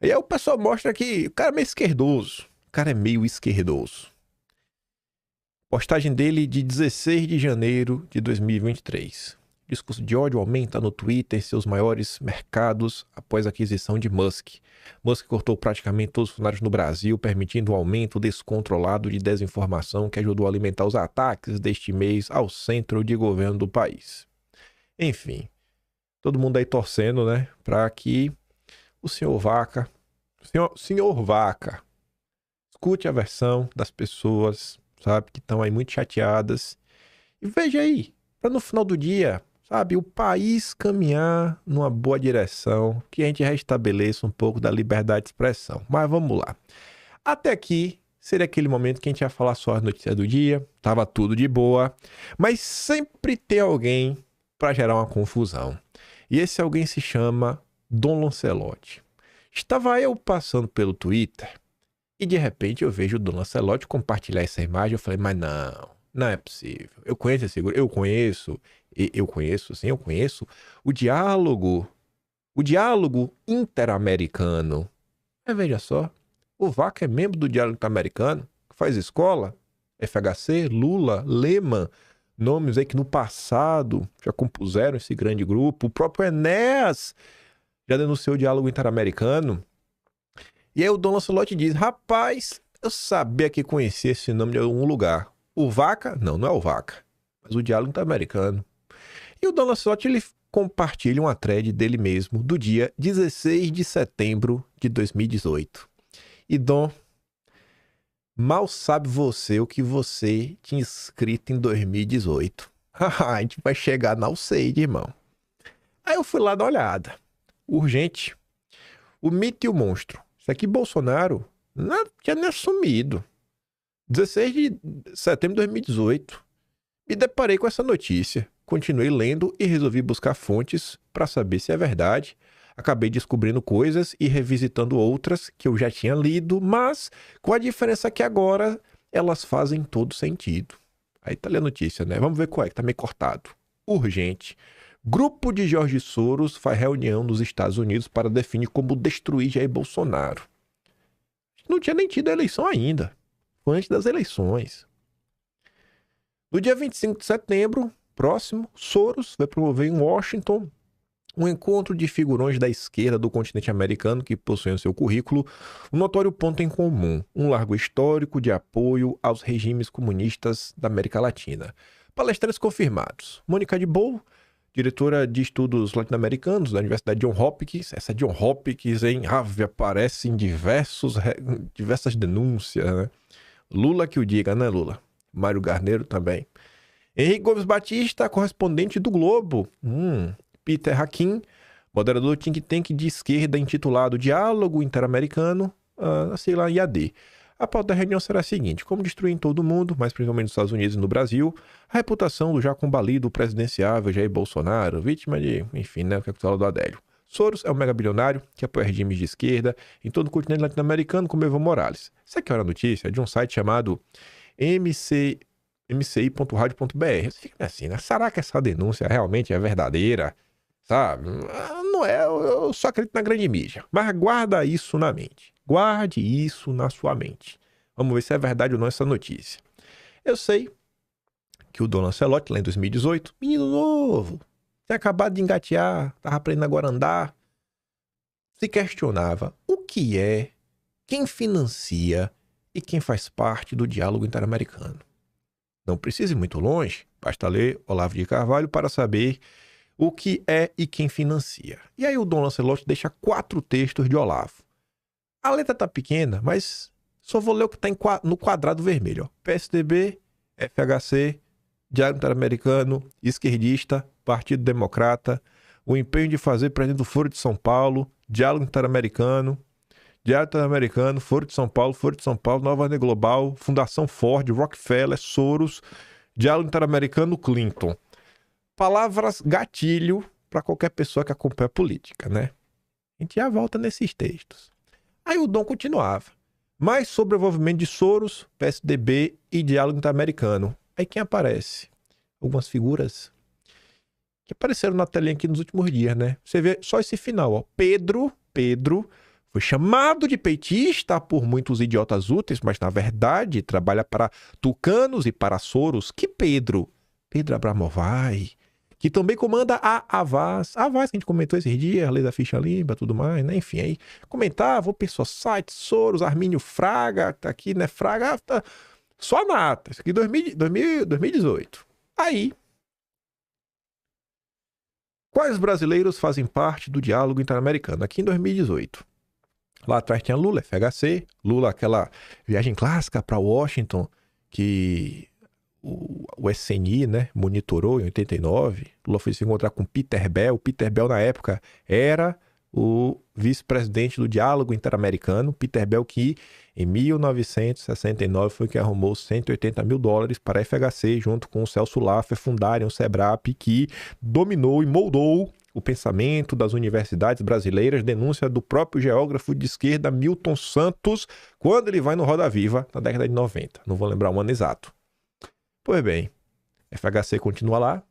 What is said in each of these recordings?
E aí o pessoal mostra que o cara é meio esquerdoso. O cara é meio esquerdoso. Postagem dele de 16 de janeiro de 2023. Discurso de ódio aumenta no Twitter em seus maiores mercados após a aquisição de Musk. Musk cortou praticamente todos os funcionários no Brasil, permitindo um aumento descontrolado de desinformação que ajudou a alimentar os ataques deste mês ao centro de governo do país. Enfim, todo mundo aí torcendo, né, para que o senhor Vaca, senhor Vaca, escute a versão das pessoas, sabe, que estão aí muito chateadas. E veja aí, para no final do dia, sabe, o país caminhar numa boa direção, que a gente restabeleça um pouco da liberdade de expressão. Mas vamos lá. Até aqui seria aquele momento que a gente ia falar só as notícias do dia, tava tudo de boa, mas sempre tem alguém para gerar uma confusão. E esse alguém se chama Dom Lancelotti. Estava eu passando pelo Twitter e de repente eu vejo o Dom Lancelotti compartilhar essa imagem. Eu falei, mas não é possível. Eu conheço esse grupo, eu conheço o diálogo interamericano. Mas veja só, o Vaca é membro do diálogo interamericano, faz escola, FHC, Lula, Lehman, nomes aí que no passado já compuseram esse grande grupo. O próprio Enéas já denunciou o diálogo interamericano. E aí o Dom Lancelotti diz, rapaz, eu sabia que conhecia esse nome de algum lugar. O Vaca? Não é o Vaca, mas o diálogo interamericano. E o Dom Lancelotti, ele compartilha uma thread dele mesmo, do dia 16 de setembro de 2018. E Dom, mal sabe você o que você tinha escrito em 2018. A gente vai chegar na Alceide, irmão. Aí eu fui lá dar uma olhada. Urgente. O mito e o monstro. Isso aqui Bolsonaro não tinha nem assumido. 16 de setembro de 2018. Me deparei com essa notícia. Continuei lendo e resolvi buscar fontes para saber se é verdade. Acabei descobrindo coisas e revisitando outras que eu já tinha lido, mas com a diferença que agora elas fazem todo sentido. Aí tá ali a notícia, né? Vamos ver qual é, que tá meio cortado. Urgente. Grupo de Jorge Soros faz reunião nos Estados Unidos para definir como destruir Jair Bolsonaro. Não tinha nem tido a eleição ainda. Foi antes das eleições. No dia 25 de setembro, próximo, Soros vai promover em Washington um encontro de figurões da esquerda do continente americano que possuem em seu currículo um notório ponto em comum, um largo histórico de apoio aos regimes comunistas da América Latina. Palestrantes confirmados. Mônica de Bow, diretora de estudos latino-americanos da Universidade John Hopkins. Essa John Hopkins, hein? Aparece em diversas denúncias, né? Lula que o diga, né, Lula? Mário Garneiro também. Henrique Gomes Batista, correspondente do Globo. Peter Hakim, moderador do think tank de esquerda intitulado Diálogo Interamericano, sei lá, IAD. A pauta da reunião será a seguinte: como destruir em todo o mundo, mas principalmente nos Estados Unidos e no Brasil, a reputação do já combalido presidenciável Jair Bolsonaro, vítima de, enfim, né, o que é que fala do Adélio. Soros é um megabilionário que apoia regimes de esquerda em todo o continente latino-americano, como Evo Morales. Isso aqui é uma notícia de um site chamado mci.radio.br. Você fica assim, né? Será que essa denúncia realmente é verdadeira? Sabe? Não é, eu só acredito na grande mídia. Mas guarda isso na mente. Guarde isso na sua mente. Vamos ver se é verdade ou não essa notícia. Eu sei que o Dom Lancelotti, lá em 2018, menino novo, tinha acabado de engatear, tava aprendendo agora a andar, se questionava o que é, quem financia e quem faz parte do diálogo interamericano. Não precisa ir muito longe, basta ler Olavo de Carvalho para saber o que é e quem financia. E aí o Dom Lancelotti deixa 4 textos de Olavo. A letra tá pequena, mas só vou ler o que tá no quadrado vermelho. Ó. PSDB, FHC, Diário Interamericano, Esquerdista, Partido Democrata, o empenho de fazer presidente do Foro de São Paulo, Diálogo Interamericano, Diário Interamericano, Foro de São Paulo, Nova Ordem Global, Fundação Ford, Rockefeller, Soros, Diálogo Interamericano, Clinton. Palavras gatilho para qualquer pessoa que acompanha a política, né? A gente já volta nesses textos. Aí o Dom continuava. Mais sobre o envolvimento de Soros, PSDB e Diálogo Interamericano. Aí quem aparece? Algumas figuras que apareceram na telinha aqui nos últimos dias, né? Você vê só esse final, ó. Pedro Foi chamado de petista por muitos idiotas úteis, mas na verdade trabalha para tucanos e para Soros. Que Pedro Abramovay, que também comanda a Havas. A Havas que a gente comentou esses dias, a lei da ficha limpa, tudo mais, né? Enfim, aí comentava, o pessoal site, Soros, Armínio Fraga, tá aqui, né? Fraga, tá... só nata. Isso aqui 2018. Aí, quais brasileiros fazem parte do diálogo interamericano? Aqui em 2018. Lá atrás tinha Lula, FHC. Lula, aquela viagem clássica para Washington, que o SNI, né, monitorou em 89. Lula foi se encontrar com Peter Bell. Peter Bell, na época, era o vice-presidente do diálogo interamericano. Peter Bell, que em 1969 foi quem arrumou $180 mil para a FHC, junto com o Celso Laffer, fundarem o SEBRAP, que dominou e moldou o pensamento das universidades brasileiras. Denúncia do próprio geógrafo de esquerda Milton Santos, quando ele vai no Roda Viva, na década de 90. Não vou lembrar o ano exato. Pois bem, FHC continua lá,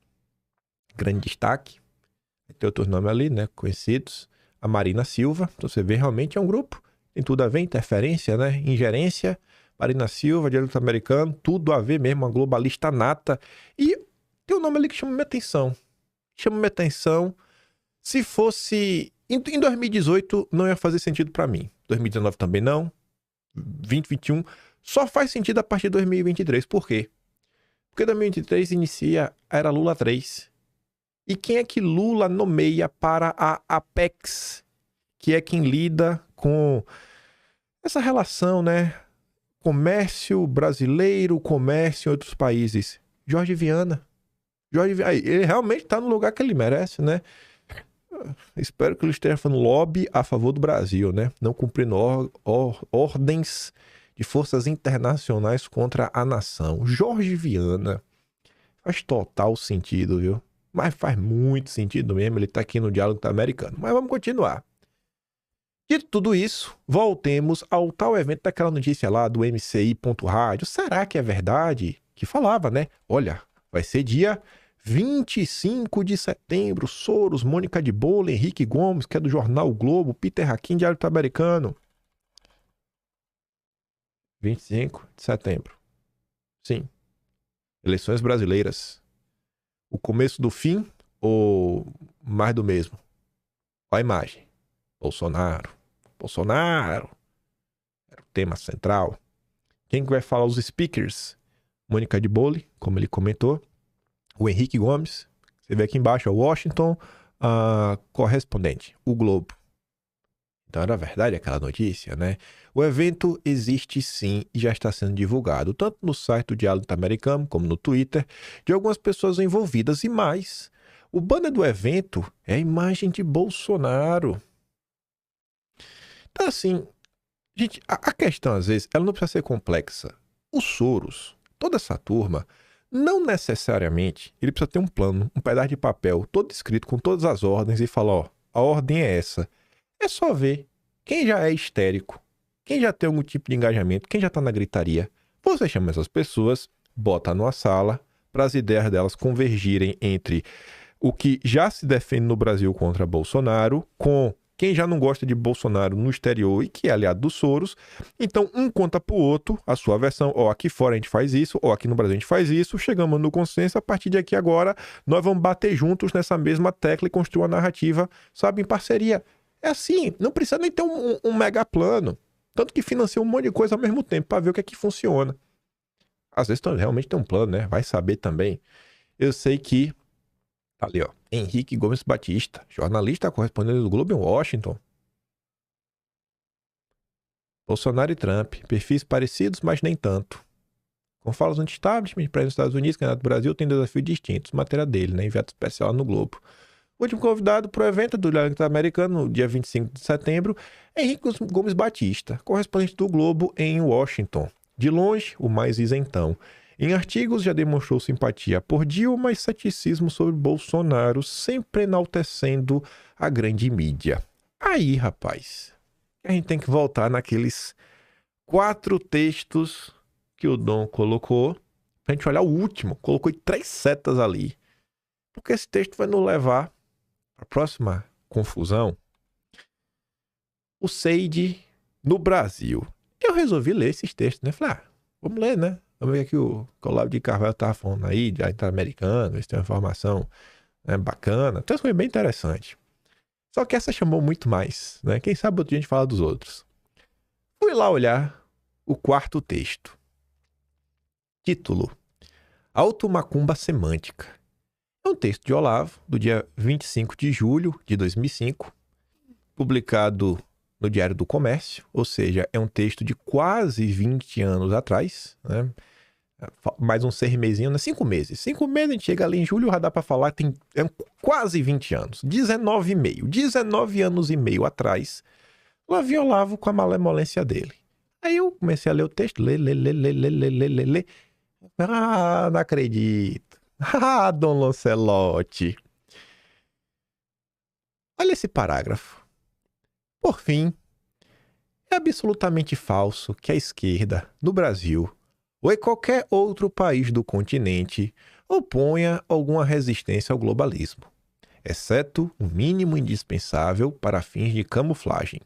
grande destaque. Tem outros nomes ali, né, conhecidos. A Marina Silva, então você vê, realmente é um grupo, tem tudo a ver, interferência, né, ingerência. Marina Silva, direito americano, tudo a ver mesmo, uma globalista nata. E tem um nome ali que chama minha atenção. Se fosse... Em 2018 não ia fazer sentido para mim. 2019 também não. 2021 só faz sentido a partir de 2023. Por quê? Porque 2023 inicia a era Lula 3. E quem é que Lula nomeia para a Apex? Que é quem lida com essa relação, né? Comércio brasileiro, comércio em outros países. Jorge Viana. Ele realmente está no lugar que ele merece, né? Espero que ele esteja fazendo lobby a favor do Brasil, né? Não cumprindo ordens de forças internacionais contra a nação. Jorge Viana faz total sentido, viu? Mas faz muito sentido mesmo, ele tá aqui no diálogo americano. Mas vamos continuar. Dito tudo isso, voltemos ao tal evento daquela notícia lá do MCI.rádio. Será que é verdade? Que falava, né? Olha, vai ser dia 25 de setembro, Soros, Mônica de Bola, Henrique Gomes, que é do jornal o Globo, Peter Hakim, Diário Americano. 25 de setembro. Sim. Eleições brasileiras. O começo do fim ou mais do mesmo? Olha a imagem. Bolsonaro. Era o tema central. Quem que vai falar os speakers? Mônica de Bolle, como ele comentou. O Henrique Gomes. Você vê aqui embaixo, o Washington, correspondente, o Globo. Então era verdade aquela notícia, né? O evento existe sim e já está sendo divulgado, tanto no site do Diálogo Americano, como no Twitter, de algumas pessoas envolvidas e mais. O banner do evento é a imagem de Bolsonaro. Então assim, gente, a questão às vezes, ela não precisa ser complexa. O Soros, toda essa turma, não necessariamente ele precisa ter um plano, um pedaço de papel, todo escrito com todas as ordens e falar, ó, a ordem é essa. É só ver quem já é histérico, quem já tem algum tipo de engajamento, quem já está na gritaria. Você chama essas pessoas, bota numa sala para as ideias delas convergirem entre o que já se defende no Brasil contra Bolsonaro com quem já não gosta de Bolsonaro no exterior e que é aliado do Soros. Então, um conta pro outro a sua versão. Ó, aqui fora a gente faz isso, ó, aqui no Brasil a gente faz isso. Chegamos no consenso, a partir de aqui agora, nós vamos bater juntos nessa mesma tecla e construir uma narrativa, sabe, em parceria. É assim, não precisa nem ter um mega plano. Tanto que financia um monte de coisa ao mesmo tempo para ver o que é que funciona. Às vezes realmente tem um plano, né? Vai saber também. Eu sei que ali, ó, Henrique Gomes Batista, jornalista correspondente do Globo em Washington. Bolsonaro e Trump, perfis parecidos, mas nem tanto. Com falas anti-establishment, para os Estados Unidos, candidato do Brasil, tem desafios distintos. Matéria dele, né? Enviado especial no Globo. O último convidado para o evento do Diálogo Americano, no dia 25 de setembro, é Henrique Gomes Batista, correspondente do Globo em Washington. De longe, o mais isentão. Em artigos já demonstrou simpatia por Dilma e ceticismo sobre Bolsonaro, sempre enaltecendo a grande mídia. Aí, rapaz, a gente tem que voltar naqueles 4 textos que o Dom colocou, pra gente olhar o último. Colocou 3 setas ali. Porque esse texto vai nos levar para a próxima confusão. o Seide no Brasil. Eu resolvi ler esses textos, né? Falei, vamos ler, né? Vamos ver o que o Olavo de Carvalho estava falando aí, de interamericano, eles têm uma informação, né, bacana. Então, foi bem interessante. Só que essa chamou muito mais, né? Quem sabe outro dia a gente fala dos outros. Fui lá olhar o quarto texto. Título: Automacumba Semântica. É um texto de Olavo, do dia 25 de julho de 2005, publicado no Diário do Comércio, ou seja, é um texto de quase 20 anos atrás, né? Mais uns 6 mesinhos, né? 5 meses. 5 meses, a gente chega ali em julho, já dá pra falar, tem quase 20 anos. 19 anos e meio atrás, lá vinha Olavo com a malemolência dele. Aí eu comecei a ler o texto, ler. Não acredito. Dom Lancelotti. Olha esse parágrafo. Por fim, é absolutamente falso que a esquerda, no Brasil, ou em qualquer outro país do continente, oponha alguma resistência ao globalismo, exceto o mínimo indispensável para fins de camuflagem.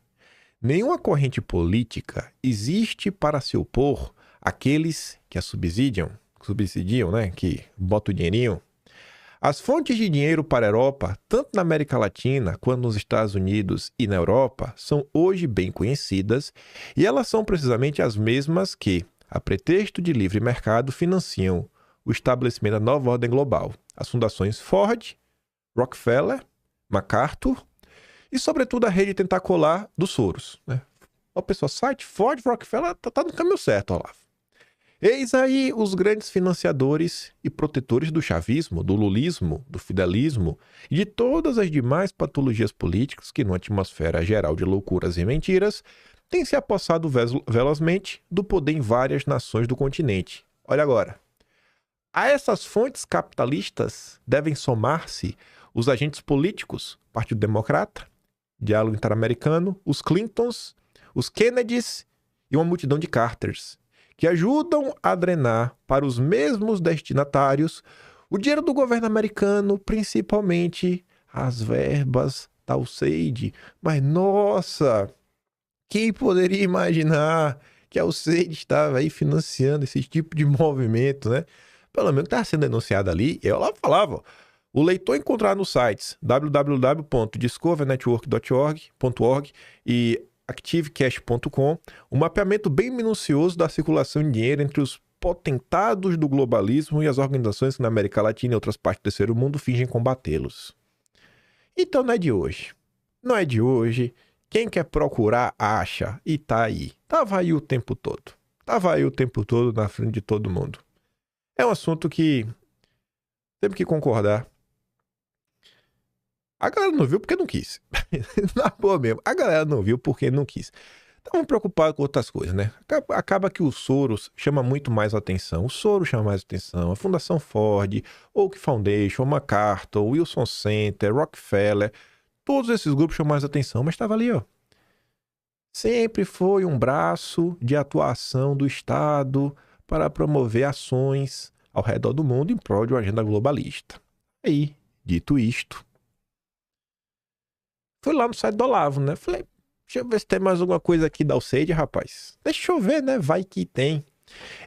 Nenhuma corrente política existe para se opor àqueles que a subsidiam, né, que botam o dinheirinho. As fontes de dinheiro para a Europa, tanto na América Latina quanto nos Estados Unidos e na Europa, são hoje bem conhecidas e elas são precisamente as mesmas que, a pretexto de livre mercado, financiam o estabelecimento da nova ordem global, as fundações Ford, Rockefeller, MacArthur e, sobretudo, a rede tentacular dos Soros. Né? O pessoal, site Ford, Rockefeller, tá no caminho certo, Olavo. Eis aí os grandes financiadores e protetores do chavismo, do lulismo, do fidelismo e de todas as demais patologias políticas que, numa atmosfera geral de loucuras e mentiras, têm se apossado velozmente do poder em várias nações do continente. Olha agora. A essas fontes capitalistas devem somar-se os agentes políticos, Partido Democrata, Diálogo Interamericano, os Clintons, os Kennedys e uma multidão de Carters, que ajudam a drenar para os mesmos destinatários o dinheiro do governo americano, principalmente as verbas da USAID. Mas, nossa, quem poderia imaginar que a USAID estava aí financiando esse tipo de movimento, né? Pelo menos estava sendo denunciado ali, eu lá falava, o leitor encontrar nos sites www.discovernetwork.org e activecash.com, um mapeamento bem minucioso da circulação de dinheiro entre os potentados do globalismo e as organizações que na América Latina e outras partes do terceiro mundo fingem combatê-los. Então não é de hoje. Não é de hoje. Quem quer procurar, acha. E tá aí. Tava aí o tempo todo. Tava aí o tempo todo na frente de todo mundo. É um assunto que temos que concordar. A galera não viu porque não quis. Na boa mesmo. A galera não viu porque não quis. Estavam preocupados com outras coisas, né? Acaba que o Soros chama muito mais atenção. O Soros chama mais atenção. A Fundação Ford, Oak Foundation, MacArthur, Wilson Center, Rockefeller. Todos esses grupos chamam mais atenção. Mas estava ali, ó. Sempre foi um braço de atuação do Estado para promover ações ao redor do mundo em prol de uma agenda globalista. Aí, dito isto, fui lá no site do Olavo, né? Falei, deixa eu ver se tem mais alguma coisa aqui da USAID, rapaz. Deixa eu ver, né? Vai que tem.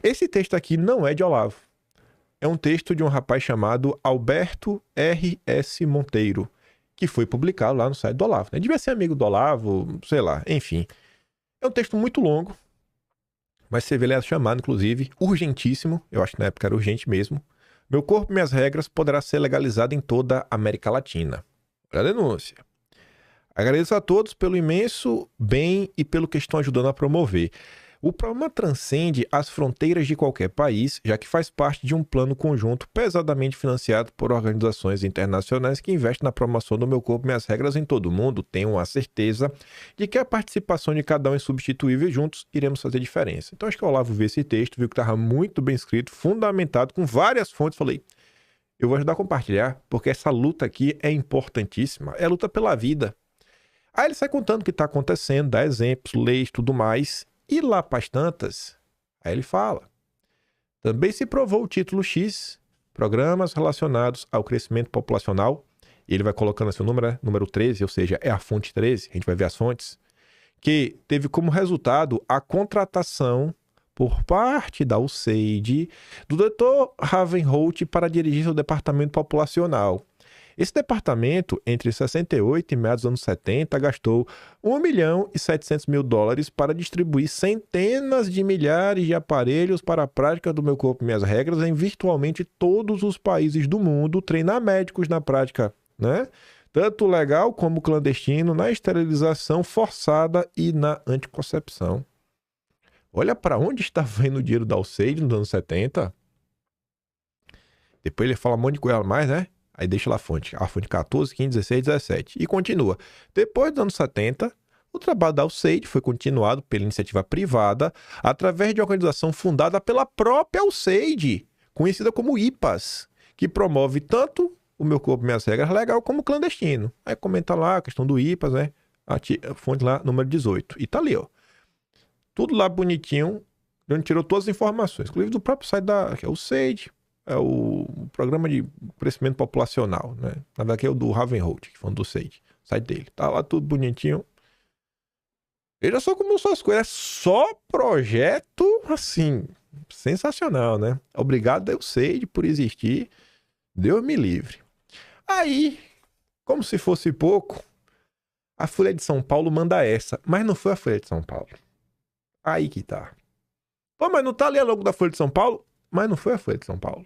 Esse texto aqui não é de Olavo. É um texto de um rapaz chamado Alberto R.S. Monteiro, que foi publicado lá no site do Olavo. Né? Devia ser amigo do Olavo, sei lá, enfim. É um texto muito longo, mas você vê ele é chamado, inclusive, urgentíssimo. Eu acho que na época era urgente mesmo. Meu corpo e minhas regras poderá ser legalizado em toda a América Latina. Olha a denúncia. Agradeço a todos pelo imenso bem e pelo que estão ajudando a promover. O problema transcende as fronteiras de qualquer país, já que faz parte de um plano conjunto pesadamente financiado por organizações internacionais que investem na promoção do meu corpo e minhas regras em todo o mundo. Tenho a certeza de que a participação de cada um é substituível e juntos iremos fazer diferença. Então acho que o Olavo viu esse texto, viu que estava muito bem escrito, fundamentado, com várias fontes. Falei, eu vou ajudar a compartilhar, porque essa luta aqui é importantíssima. É a luta pela vida. Aí ele sai contando o que está acontecendo, dá exemplos, leis, tudo mais. E lá para as tantas, aí ele fala. Também se provou o título X, programas relacionados ao crescimento populacional. E ele vai colocando assim o número 13, ou seja, é a fonte 13, a gente vai ver as fontes. que teve como resultado a contratação por parte da USAID do Dr. Ravenholt para dirigir seu departamento populacional. Esse departamento, entre 68 e meados dos anos 70, gastou $1.700.000 para distribuir centenas de milhares de aparelhos para a prática do Meu Corpo, Minhas Regras em virtualmente todos os países do mundo, treinar médicos na prática, né? Tanto legal como clandestino, na esterilização forçada e na anticoncepção. Olha para onde estava indo o dinheiro da USAID nos anos 70. Depois ele fala um monte de coisa mais, né? Aí deixa lá a fonte 14, 15, 16, 17. E continua. Depois dos anos 70, o trabalho da USAID foi continuado pela iniciativa privada através de uma organização fundada pela própria USAID, conhecida como IPAS, que promove tanto o Meu Corpo, Minhas Regras legal como clandestino. Aí comenta lá a questão do IPAS, né? A fonte lá, número 18. E tá ali, ó. Tudo lá bonitinho, onde tirou todas as informações, inclusive do próprio site que é o USAID. É o programa de crescimento populacional, né? Na verdade, é o do Ravenholt, que foi do USAID, o site dele. Tá lá tudo bonitinho. Veja só como são as coisas. É só projeto, assim, sensacional, né? Obrigado ao USAID por existir. Deus me livre. Aí, como se fosse pouco, a Folha de São Paulo manda essa. Mas não foi a Folha de São Paulo. Aí que tá. Pô, mas não tá ali a logo da Folha de São Paulo? Mas não foi a Folha de São Paulo.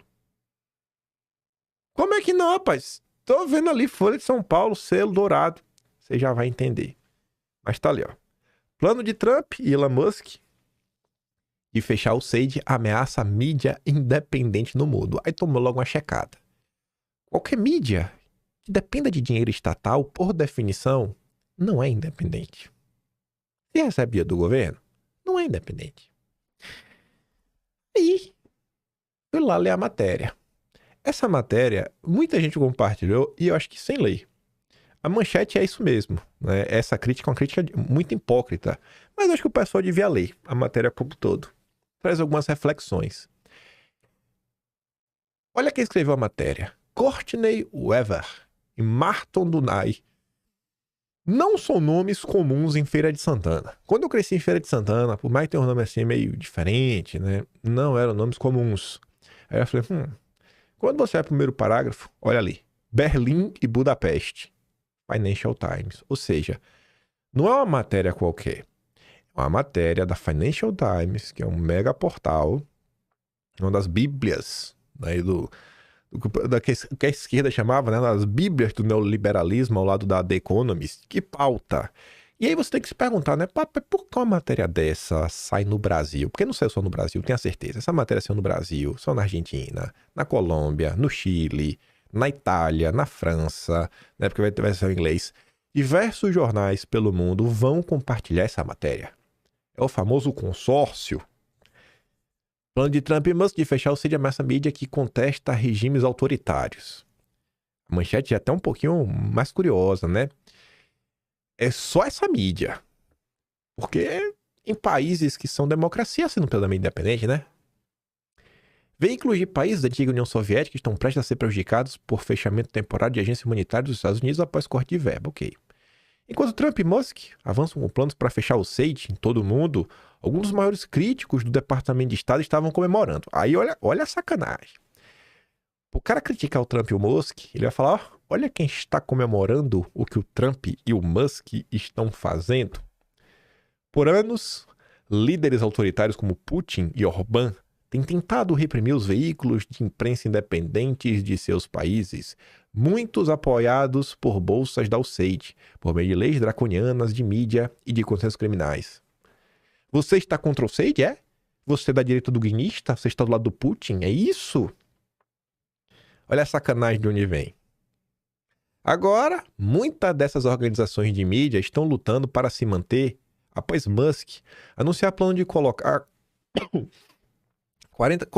Como é que não, rapaz? Tô vendo ali Folha de São Paulo, selo dourado. Você já vai entender. Mas tá ali, ó. Plano de Trump e Elon Musk de fechar o USAID ameaça a mídia independente no mundo. Aí tomou logo uma checada. Qualquer mídia que dependa de dinheiro estatal, por definição, não é independente. Se recebe dinheiro do governo, não é independente. Aí, fui lá ler a matéria. Essa matéria, muita gente compartilhou e eu acho que sem ler. A manchete é isso mesmo, né? Essa crítica é uma crítica muito hipócrita. Mas eu acho que o pessoal devia ler a matéria como um todo. Traz algumas reflexões. Olha quem escreveu a matéria. Courtney Weaver e Martin Dunay. Não são nomes comuns em Feira de Santana. Quando eu cresci em Feira de Santana, por mais que tenha um nome assim meio diferente, né? Não eram nomes comuns. Aí eu falei, Quando você vai pro primeiro parágrafo, olha ali. Berlim e Budapeste. Financial Times. Ou seja, não é uma matéria qualquer. É uma matéria da Financial Times, que é um mega portal, uma das bíblias, né, que a esquerda chamava, né, das bíblias do neoliberalismo ao lado da The Economist, que pauta. E aí você tem que se perguntar, né, por que uma matéria dessa sai no Brasil? Porque não saiu só no Brasil, tenho a certeza. Essa matéria saiu no Brasil, saiu na Argentina, na Colômbia, no Chile, na Itália, na França, né, porque vai ser em inglês. Diversos jornais pelo mundo vão compartilhar essa matéria. É o famoso consórcio. Plano de Trump e Musk de fechar o USAID ameaça mídia que contesta regimes autoritários. A manchete é até um pouquinho mais curiosa, né? É só essa mídia. Porque em países que são democracia, sendo plenamente independente, né? Veículos de países da antiga União Soviética estão prestes a ser prejudicados por fechamento temporário de agência humanitária dos Estados Unidos após corte de verba. Ok. Enquanto Trump e Musk avançam com planos para fechar o USAID em todo o mundo, alguns dos maiores críticos do Departamento de Estado estavam comemorando. Aí olha a sacanagem. O cara criticar o Trump e o Musk, ele vai falar, olha quem está comemorando o que o Trump e o Musk estão fazendo. Por anos, líderes autoritários como Putin e Orbán têm tentado reprimir os veículos de imprensa independentes de seus países, muitos apoiados por bolsas da USAID, por meio de leis draconianas de mídia e de consensos criminais. Você está contra o USAID, é? Você é da direita do guinista? Você está do lado do Putin? É isso? Olha a sacanagem de onde vem. Agora, muitas dessas organizações de mídia estão lutando para se manter após Musk anunciar plano de colocar 40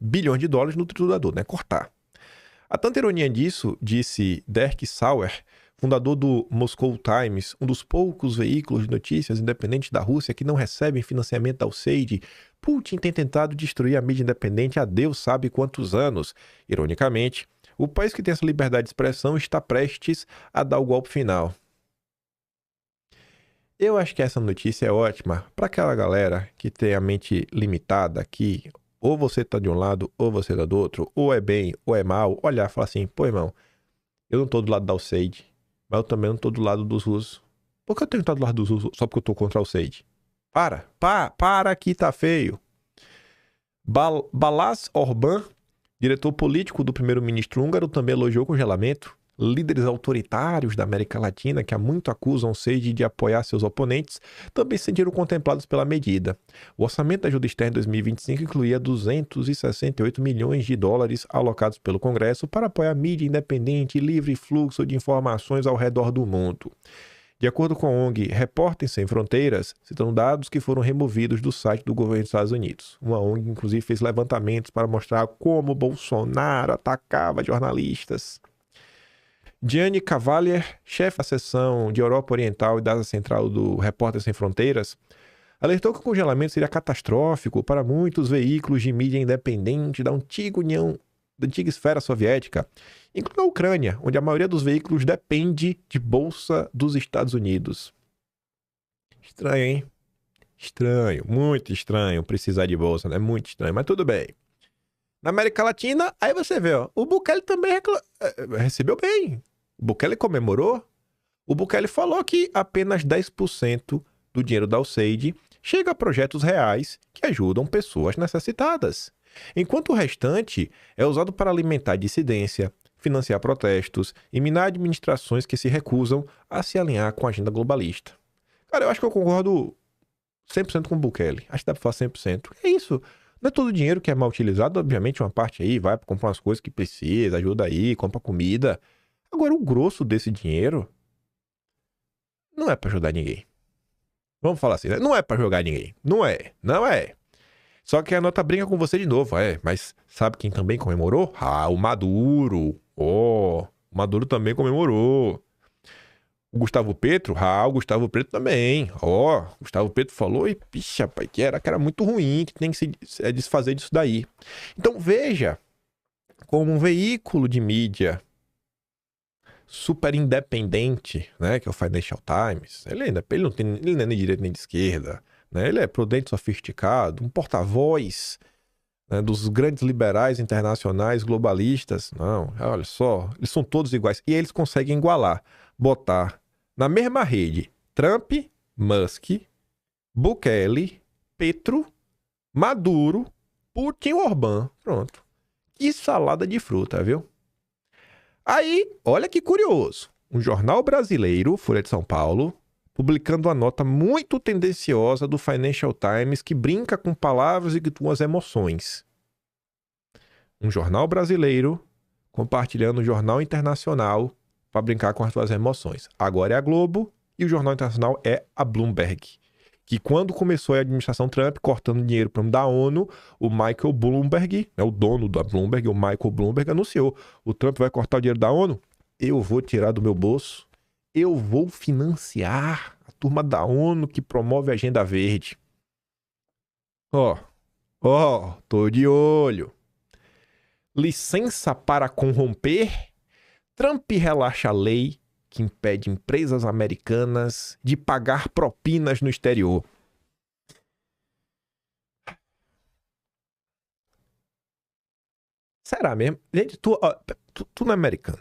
bilhões de dólares no triturador, né? Cortar. A tanta ironia disso, disse Derek Sauer, fundador do Moscow Times, um dos poucos veículos de notícias independentes da Rússia que não recebem financiamento da USAID. Putin tem tentado destruir a mídia independente há Deus sabe quantos anos. Ironicamente, o país que tem essa liberdade de expressão está prestes a dar o golpe final. Eu acho que essa notícia é ótima para aquela galera que tem a mente limitada aqui. Ou você tá de um lado, ou você tá do outro. Ou é bem, ou é mal. Olhar e falar assim, pô, irmão, eu não tô do lado da Alceide, mas eu também não tô do lado dos russos. Por que eu tenho que estar do lado dos russos só porque eu tô contra a Alceide? Para que tá feio. Balázs Orbán, diretor político do primeiro-ministro húngaro, também elogiou o congelamento. Líderes autoritários da América Latina, que há muito acusam Sede de apoiar seus oponentes, também se sentiram contemplados pela medida. O orçamento da ajuda externa em 2025 incluía 268 milhões de dólares alocados pelo Congresso para apoiar a mídia independente e livre fluxo de informações ao redor do mundo. De acordo com a ONG Repórteres Sem Fronteiras, citando dados que foram removidos do site do governo dos Estados Unidos. Uma ONG, inclusive, fez levantamentos para mostrar como Bolsonaro atacava jornalistas. Gianni Cavalier, chefe da seção de Europa Oriental e da Ásia Central do Repórteres Sem Fronteiras, alertou que o congelamento seria catastrófico para muitos veículos de mídia independente da antiga esfera soviética, incluindo a Ucrânia, onde a maioria dos veículos depende de bolsa dos Estados Unidos. Estranho, hein? Estranho, muito estranho precisar de bolsa, né? Muito estranho, mas tudo bem. Na América Latina, aí você vê, ó, o Bukele também recebeu bem. O Bukele comemorou. O Bukele falou que apenas 10% do dinheiro da USAID chega a projetos reais que ajudam pessoas necessitadas, enquanto o restante é usado para alimentar dissidência, financiar protestos e minar administrações que se recusam a se alinhar com a agenda globalista. Cara, eu acho que eu concordo 100% com o Bukele. Acho que dá pra falar 100%. É isso. Não é todo o dinheiro que é mal utilizado. Obviamente, uma parte aí vai para comprar umas coisas que precisa, ajuda aí, compra comida. Agora, o grosso desse dinheiro não é para ajudar ninguém. Vamos falar assim, né? Não é para jogar ninguém. Não é. Não é. Só que a nota brinca com você de novo. Mas sabe quem também comemorou? O Maduro. O Maduro também comemorou. O Gustavo Petro? O Gustavo Petro também. O Gustavo Petro falou e, pixa, pai, que era muito ruim, que tem que se desfazer disso daí. Então veja como um veículo de mídia super independente, né, que é o Financial Times, ele não é nem de direita nem de esquerda, né, ele é prudente, sofisticado, um porta-voz, né, dos grandes liberais internacionais, globalistas. Não, olha só, eles são todos iguais. E eles conseguem igualar, botar na mesma rede Trump, Musk, Bukele, Petro, Maduro, Putin, Orbán. Pronto. Que salada de fruta, viu? Aí, olha que curioso. Um jornal brasileiro, Folha de São Paulo, publicando uma nota muito tendenciosa do Financial Times que brinca com palavras e com as emoções. Um jornal brasileiro compartilhando um jornal internacional para brincar com as suas emoções. Agora é a Globo e o jornal internacional é a Bloomberg. Que quando começou a administração Trump, cortando dinheiro da ONU, o Michael Bloomberg, né, o dono da Bloomberg, o Michael Bloomberg, anunciou: o Trump vai cortar o dinheiro da ONU? Eu vou tirar do meu bolso, eu vou financiar a turma da ONU que promove a Agenda Verde. Tô de olho. Licença para corromper? Trump relaxa a lei que impede empresas americanas de pagar propinas no exterior. Será mesmo? Gente, tu não é americano.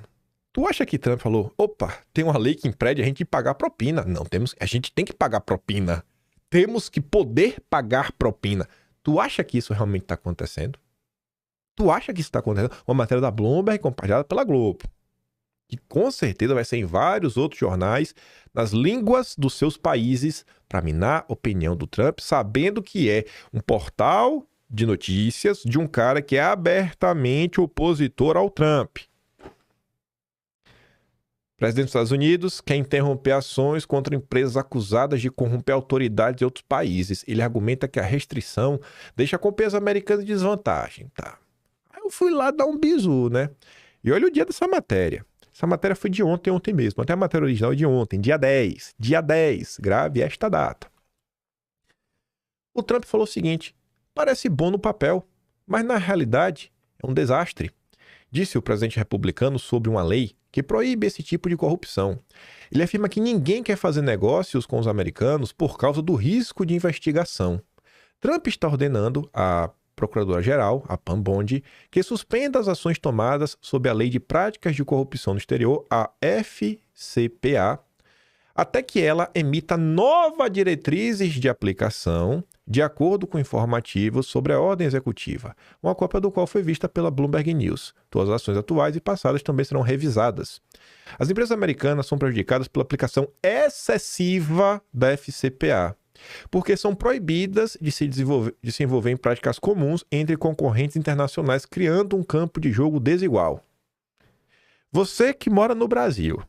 Tu acha que Trump falou, opa, tem uma lei que impede a gente de pagar propina? Não, a gente tem que pagar propina. Temos que poder pagar propina. Tu acha que isso realmente está acontecendo? Tu acha que isso está acontecendo? Uma matéria da Bloomberg compartilhada pela Globo. Que com certeza vai ser em vários outros jornais, nas línguas dos seus países, para minar a opinião do Trump, sabendo que é um portal de notícias de um cara que é abertamente opositor ao Trump. O presidente dos Estados Unidos quer interromper ações contra empresas acusadas de corromper autoridades de outros países. Ele argumenta que a restrição deixa a companhias americanas em desvantagem. Tá. Aí eu fui lá dar um bizu, né? E olha o dia dessa matéria. Essa matéria foi de ontem mesmo. Até a matéria original é de ontem, dia 10. Dia 10, grave esta data. O Trump falou o seguinte: parece bom no papel, mas na realidade é um desastre. disse o presidente republicano sobre uma lei que proíbe esse tipo de corrupção. Ele afirma que ninguém quer fazer negócios com os americanos por causa do risco de investigação. Trump está ordenando à Procuradora-Geral, a Pam Bondi, que suspenda as ações tomadas sob a Lei de Práticas de Corrupção no Exterior, a FCPA, até que ela emita novas diretrizes de aplicação de acordo com informativos sobre a ordem executiva, uma cópia do qual foi vista pela Bloomberg News. Todas as ações atuais e passadas também serão revisadas. As empresas americanas são prejudicadas pela aplicação excessiva da FCPA, porque são proibidas de se envolver em práticas comuns entre concorrentes internacionais, criando um campo de jogo desigual. Você que mora no Brasil,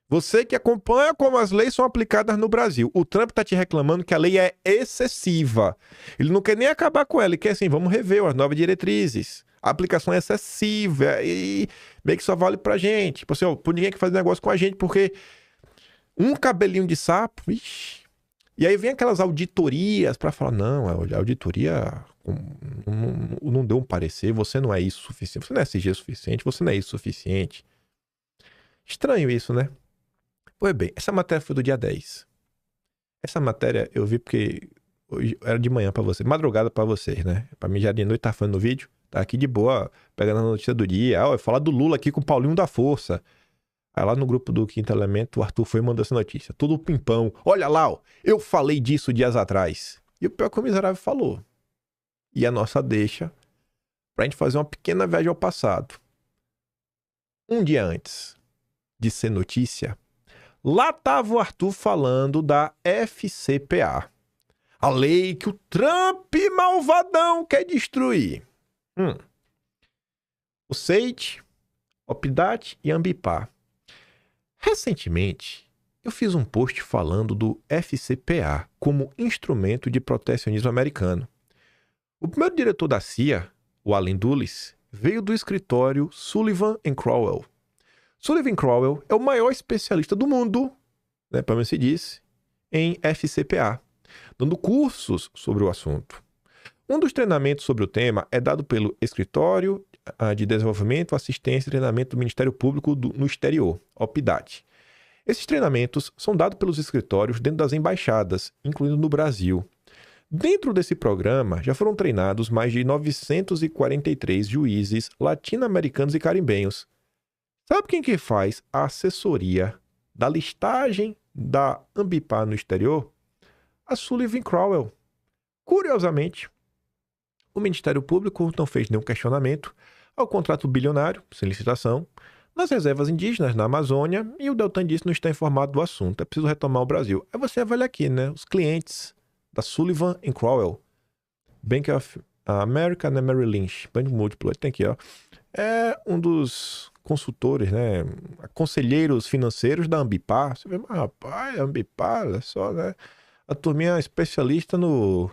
você que acompanha como as leis são aplicadas no Brasil, o Trump está te reclamando que a lei é excessiva. Ele não quer nem acabar com ela, ele quer assim, vamos rever as novas diretrizes. A aplicação é excessiva e meio que só vale pra gente. Tipo assim, ó, por ninguém que faz negócio com a gente, porque um cabelinho de sapo, ixi. E aí vem aquelas auditorias para falar, não, a auditoria não deu um parecer, você não é isso suficiente, você não é SG suficiente, você não é isso suficiente. Estranho isso, né? Pois bem, essa matéria foi do dia 10. Essa matéria eu vi porque hoje era de manhã pra você, madrugada pra vocês, né? Pra mim já de noite tá falando no vídeo, tá aqui de boa, pegando a notícia do dia. Ó, eu falar do Lula aqui com o Paulinho da Força. Aí lá no grupo do Quinto Elemento, o Arthur foi e mandou essa notícia. Tudo pimpão. Olha lá, ó, eu falei disso dias atrás. E o pior é que o miserável falou. E a nossa deixa pra gente fazer uma pequena viagem ao passado. Um dia antes de ser notícia, lá tava o Arthur falando da FCPA. A lei que o Trump malvadão quer destruir. O SAGE, OPDAT e Ambipar. Recentemente, eu fiz um post falando do FCPA como instrumento de protecionismo americano. O primeiro diretor da CIA, o Allen Dulles, veio do escritório Sullivan & Crowell. Sullivan & Crowell é o maior especialista do mundo, né, pelo menos se diz, em FCPA, dando cursos sobre o assunto. Um dos treinamentos sobre o tema é dado pelo Escritório de Desenvolvimento, Assistência e Treinamento do Ministério Público no Exterior, OPDAT. Esses treinamentos são dados pelos escritórios dentro das embaixadas, incluindo no Brasil. Dentro desse programa, já foram treinados mais de 943 juízes latino-americanos e caribenhos. Sabe quem que faz a assessoria da listagem da Ambipar no exterior? A Sullivan Crowell. Curiosamente, o Ministério Público não fez nenhum questionamento ao contrato bilionário, sem licitação, nas reservas indígenas na Amazônia, e o Deltan disse não está informado do assunto. É preciso retomar o Brasil. Aí você avalia aqui, né? Os clientes da Sullivan & Crowell, Bank of America, né? Merrill Lynch, Banco Múltiplo, tem aqui, ó. É um dos consultores, né? Conselheiros financeiros da Ambipar. Você vê, mas rapaz, a Ambipar, olha só, né? A turminha especialista no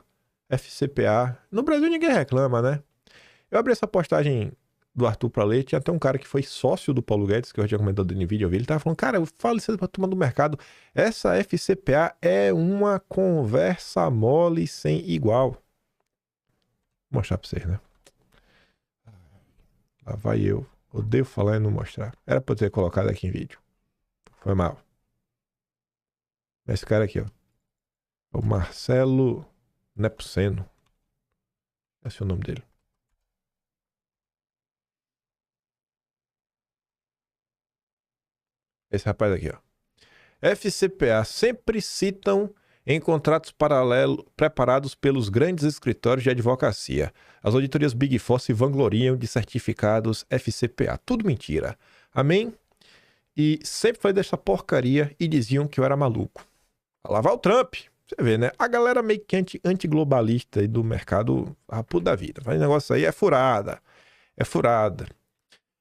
FCPA. No Brasil ninguém reclama, né? Eu abri essa postagem do Arthur pra ler, tinha até um cara que foi sócio do Paulo Guedes, que eu já tinha comentado no vídeo, eu vi, ele tava falando, cara, eu falo isso pra turma do mercado, essa FCPA é uma conversa mole sem igual. Vou mostrar pra vocês, né? Lá vai eu. Odeio falar e não mostrar. Era pra eu ter colocado aqui em vídeo. Foi mal. Esse cara aqui, ó. O Marcelo Nepomuceno. Esse é o nome dele. Esse rapaz aqui, ó. FCPA sempre citam em contratos paralelos preparados pelos grandes escritórios de advocacia. As auditorias Big Four se vangloriam de certificados FCPA. Tudo mentira. Amém? E sempre foi dessa porcaria e diziam que eu era maluco. Lá vai o Trump. Você vê, né? A galera meio que antiglobalista aí do mercado, a puta da vida. Faz negócio aí, é furada. É furada.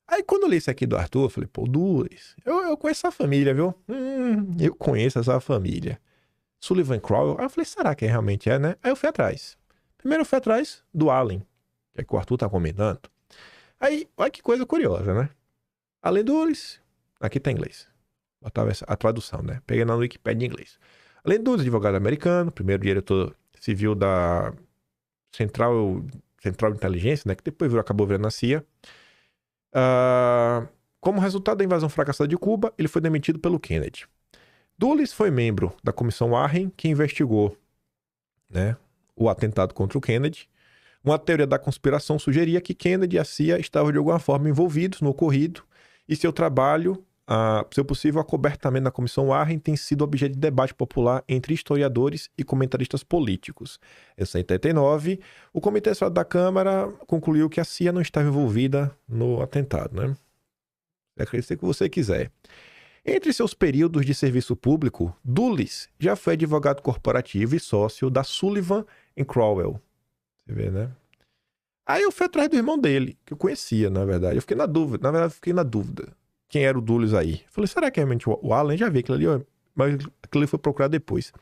Aí quando eu li isso aqui do Arthur, eu falei, pô, Dulles, eu conheço essa família, viu? Eu conheço essa família. Sullivan Crowell. Aí eu falei, será que realmente é, né? Aí eu fui atrás. Primeiro eu fui atrás do Allen, que é que o Arthur tá comentando. Aí, olha que coisa curiosa, né? Allen Dulles, aqui tá em inglês. Botava a tradução, né? Peguei na Wikipedia em inglês. Allen Dulles, advogado americano, primeiro diretor civil da Central de Inteligência, né? Que depois acabou virando a CIA. Como resultado da invasão fracassada de Cuba, ele foi demitido pelo Kennedy. Dulles foi membro da Comissão Warren, que investigou, né, o atentado contra o Kennedy. Uma teoria da conspiração sugeria que Kennedy e a CIA estavam de alguma forma envolvidos no ocorrido e seu trabalho, seu possível acobertamento na Comissão Warren tem sido objeto de debate popular entre historiadores e comentaristas políticos. Em 79, o Comitê Especial da Câmara concluiu que a CIA não estava envolvida no atentado, né? Acredite o que você quiser. Entre seus períodos de serviço público, Dulles já foi advogado corporativo e sócio da Sullivan & Cromwell. Você vê, né? Aí eu fui atrás do irmão dele, que eu conhecia, na verdade. Eu fiquei na dúvida. Na verdade, eu fiquei na dúvida. Quem era o Dulles aí? Eu falei, será que é realmente o Alan? Já vi aquilo ali, mas aquilo ali foi procurar depois.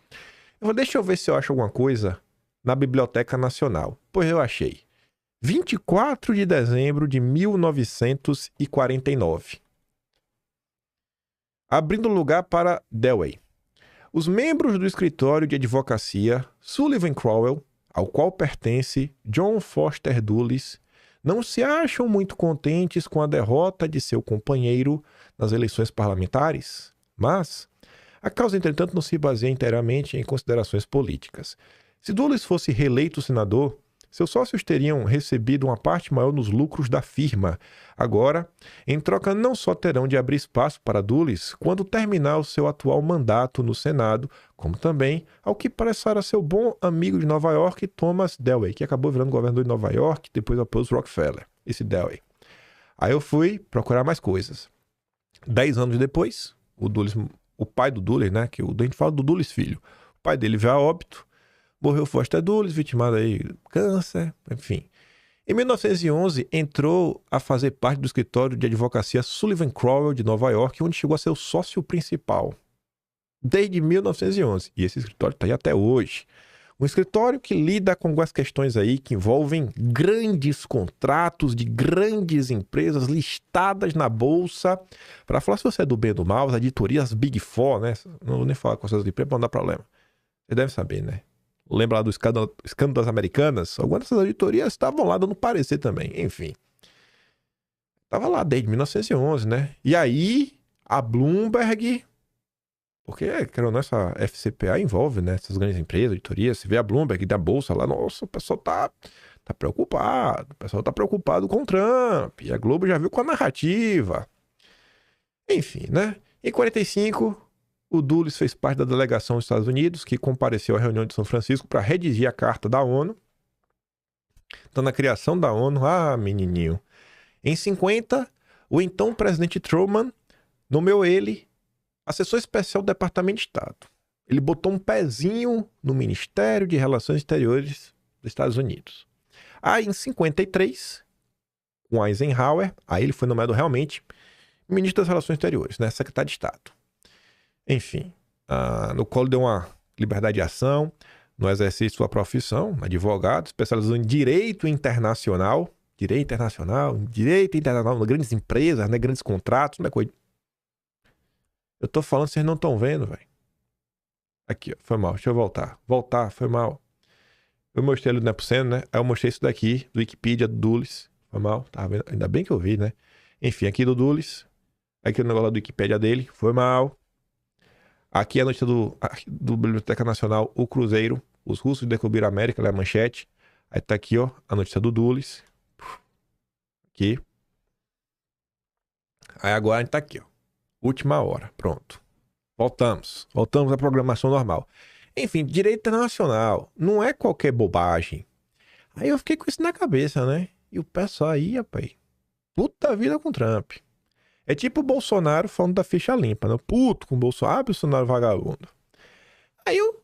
Eu falei, deixa eu ver se eu acho alguma coisa na Biblioteca Nacional. Pois eu achei. 24 de dezembro de 1949. Abrindo lugar para Dewey. Os membros do escritório de advocacia Sullivan Cromwell, ao qual pertence John Foster Dulles, não se acham muito contentes com a derrota de seu companheiro nas eleições parlamentares, mas a causa, entretanto, não se baseia inteiramente em considerações políticas. Se Dulles fosse reeleito senador, seus sócios teriam recebido uma parte maior nos lucros da firma. Agora, em troca, não só terão de abrir espaço para Dulles quando terminar o seu atual mandato no Senado, como também, ao que parecerá seu bom amigo de Nova York, Thomas Dewey, que acabou virando governador de Nova York, depois após Rockefeller, esse Dewey. Aí eu fui procurar mais coisas. 10 anos depois, o pai do Dulles, né, que a gente fala do Dulles filho, o pai dele veio a óbito, morreu Foster Dulles, vitimado aí câncer, enfim. Em 1911, entrou a fazer parte do escritório de advocacia Sullivan Cromwell de Nova York, onde chegou a ser o sócio principal. Desde 1911. E esse escritório está aí até hoje. Um escritório que lida com as questões aí que envolvem grandes contratos de grandes empresas listadas na bolsa. Para falar se você é do bem ou do mal, as editorias Big Four, né? Não vou nem falar com essas empresas para não dar problema. Você deve saber, né? Lembra lá do escândalo das Americanas? Algumas dessas editorias estavam lá dando parecer também. Enfim. Estava lá desde 1911, né? E aí, a Bloomberg... Porque, quero ou não, essa FCPA envolve, né? Essas grandes empresas, editorias. Você vê a Bloomberg da bolsa lá, nossa, o pessoal tá preocupado. O pessoal tá preocupado com o Trump. E a Globo já viu com a narrativa. Enfim, né? Em 45... o Dulles fez parte da delegação dos Estados Unidos, que compareceu à reunião de São Francisco para redigir a carta da ONU. Então, na criação da ONU, menininho. Em 50, o então presidente Truman nomeou ele assessor especial do Departamento de Estado. Ele botou um pezinho no Ministério de Relações Exteriores dos Estados Unidos. Aí, em 53, com Eisenhower, aí ele foi nomeado realmente ministro das Relações Exteriores, né? Secretário de Estado. Enfim, no qual deu uma liberdade de ação, no exercício de sua profissão, advogado, especializado em direito internacional, grandes empresas, né, grandes contratos, né, coisa. Eu tô falando, vocês não estão vendo, velho. Aqui, ó, foi mal, deixa eu voltar. Foi mal. Eu mostrei ali no Epiceno, né? Aí eu mostrei isso daqui, do Wikipedia, do Dulles. Foi mal, tá vendo? Ainda bem que eu vi, né? Enfim, aqui do Dulles. Aqui o negócio lá do Wikipedia dele, foi mal. Aqui é a notícia do Biblioteca Nacional, o Cruzeiro. Os russos descobriram a América, lá é a manchete. Aí tá aqui, ó, a notícia do Dulles. Aqui. Aí agora a gente tá aqui, ó. Última hora, pronto. Voltamos à programação normal. Enfim, direito internacional. Não é qualquer bobagem. Aí eu fiquei com isso na cabeça, né? E o pessoal aí, rapaz, puta vida com Trump. É tipo o Bolsonaro falando da ficha limpa, né? Puto com o Bolsonaro, Bolsonaro vagabundo. Aí eu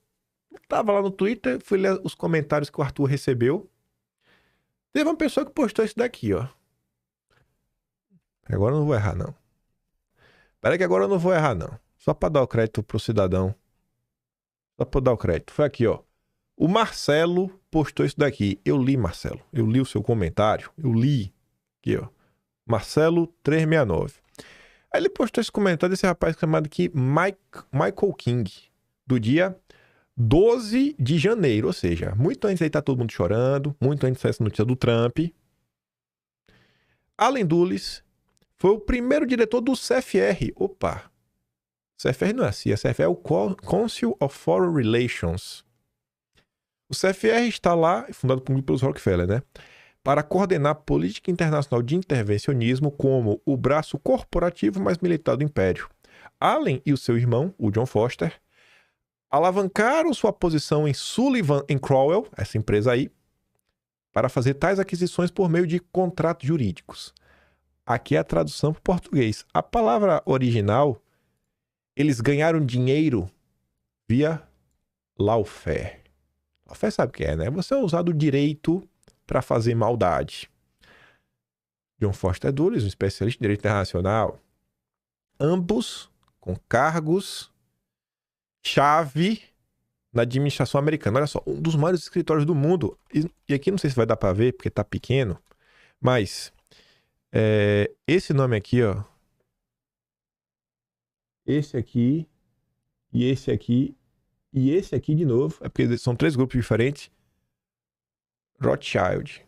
tava lá no Twitter, fui ler os comentários que o Arthur recebeu. Teve uma pessoa que postou isso daqui, ó. Agora eu não vou errar, não. Peraí que agora eu não vou errar, não. Só pra dar o crédito pro cidadão. Só pra dar o crédito. Foi aqui, ó. O Marcelo postou isso daqui. Eu li, Marcelo. Eu li o seu comentário. Eu li. Aqui, ó. Marcelo 369. Aí ele postou esse comentário desse rapaz chamado aqui Michael King. Do dia 12 de janeiro. Ou seja, muito antes aí tá todo mundo chorando. Muito antes dessa notícia do Trump. Allen Dulles Foi o primeiro diretor do CFR. Opa! CFR não é assim, a CFR é o Council of Foreign Relations. O CFR está lá, fundado pelos Rockefeller, né? Para coordenar a política internacional de intervencionismo como o braço corporativo mais militar do Império. Allen e o seu irmão, o John Foster, alavancaram sua posição em Sullivan Crowell, essa empresa aí, para fazer tais aquisições por meio de contratos jurídicos. Aqui é a tradução para o português. A palavra original, eles ganharam dinheiro via lawfare. Lawfare sabe o que é, né? Você usar do direito para fazer maldade. John Foster Dulles, um especialista em direito internacional. Ambos com cargos-chave na administração americana. Olha só, um dos maiores escritórios do mundo. E aqui não sei se vai dar para ver, porque tá pequeno, mas esse nome aqui, ó. Esse aqui, e esse aqui, e esse aqui de novo. É porque são 3 grupos diferentes. Rothschild,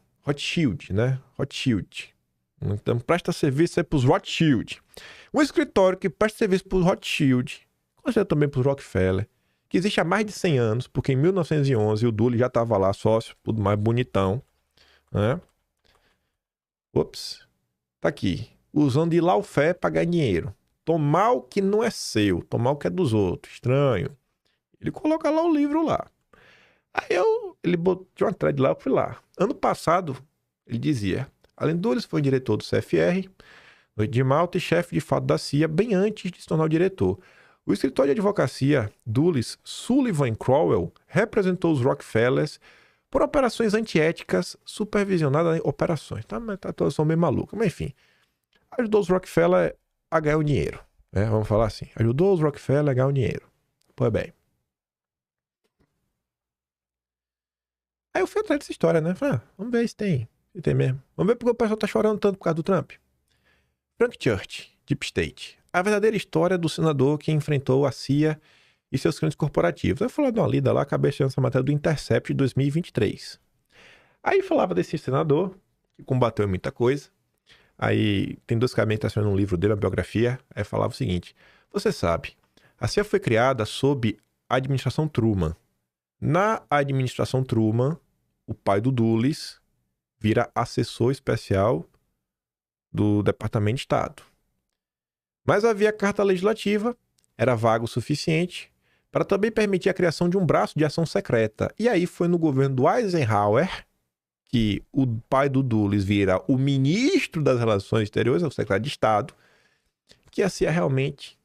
né? Rothschild. Então, presta serviço aí para os Rothschild. Um escritório que presta serviço para os Rothschild, considera também para os Rockefeller, que existe há mais de 100 anos, porque em 1911 o Dulles já estava lá, sócio, tudo mais bonitão, né? Ops. Tá aqui. Usando de lawfare para ganhar dinheiro. Tomar o que não é seu, tomar o que é dos outros. Estranho. Ele coloca lá o livro lá. Aí ele botou uma thread lá, eu fui lá. Ano passado, ele dizia: Allen Dulles foi diretor do CFR, Noite de Malta e chefe de fato da CIA, bem antes de se tornar o diretor. O escritório de advocacia Dulles Sullivan Crowell representou os Rockefellers por operações antiéticas supervisionadas em operações. Tá a tradução meio maluca, mas enfim. Ajudou os Rockefeller a ganhar o dinheiro. Né? Vamos falar assim. Ajudou os Rockefeller a ganhar o dinheiro. Pois bem. Aí eu fui atrás dessa história, né? Falei, vamos ver se tem mesmo. Vamos ver porque o pessoal tá chorando tanto por causa do Trump. Frank Church, Deep State. A verdadeira história do senador que enfrentou a CIA e seus crimes corporativos. Eu fui lá dar uma lida lá, acabei achando essa matéria do Intercept de 2023. Aí falava desse senador, que combateu muita coisa. Aí tem 2 caminhos que tá no livro dele, uma biografia. Aí falava o seguinte: você sabe, a CIA foi criada sob a administração Truman. Na administração Truman, o pai do Dulles vira assessor especial do Departamento de Estado. Mas havia carta legislativa, era vago o suficiente para também permitir a criação de um braço de ação secreta. E aí foi no governo do Eisenhower que o pai do Dulles vira o ministro das Relações Exteriores, o secretário de Estado, que a CIA realmente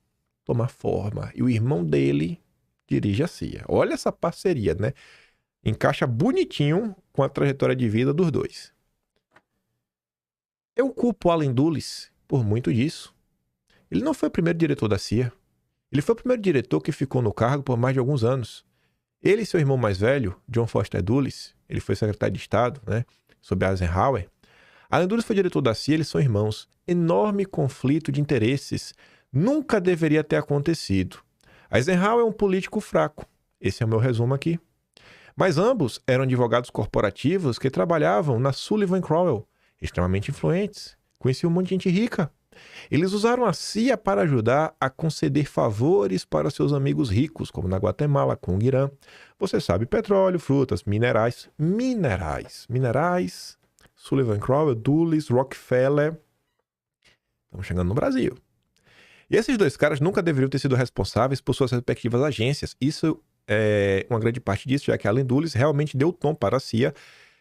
toma forma. E o irmão dele dirige a CIA. Olha essa parceria, né? Encaixa bonitinho com a trajetória de vida dos dois. Eu culpo Allen Dulles por muito disso. Ele não foi o primeiro diretor da CIA. Ele foi o primeiro diretor que ficou no cargo por mais de alguns anos. Ele e seu irmão mais velho, John Foster Dulles, ele foi secretário de Estado, né, sob Eisenhower. Allen Dulles foi diretor da CIA, eles são irmãos. Enorme conflito de interesses. Nunca deveria ter acontecido. Eisenhower é um político fraco. Esse é o meu resumo aqui. Mas ambos eram advogados corporativos que trabalhavam na Sullivan Crowell, extremamente influentes. Conheciam um monte de gente rica. Eles usaram a CIA para ajudar a conceder favores para seus amigos ricos, como na Guatemala, com o Irã. Você sabe, petróleo, frutas, minerais. Sullivan Crowell, Dulles, Rockefeller. Estamos chegando no Brasil. E esses 2 caras nunca deveriam ter sido responsáveis por suas respectivas agências. Isso é uma grande parte disso, já que Allen Dulles realmente deu tom para a CIA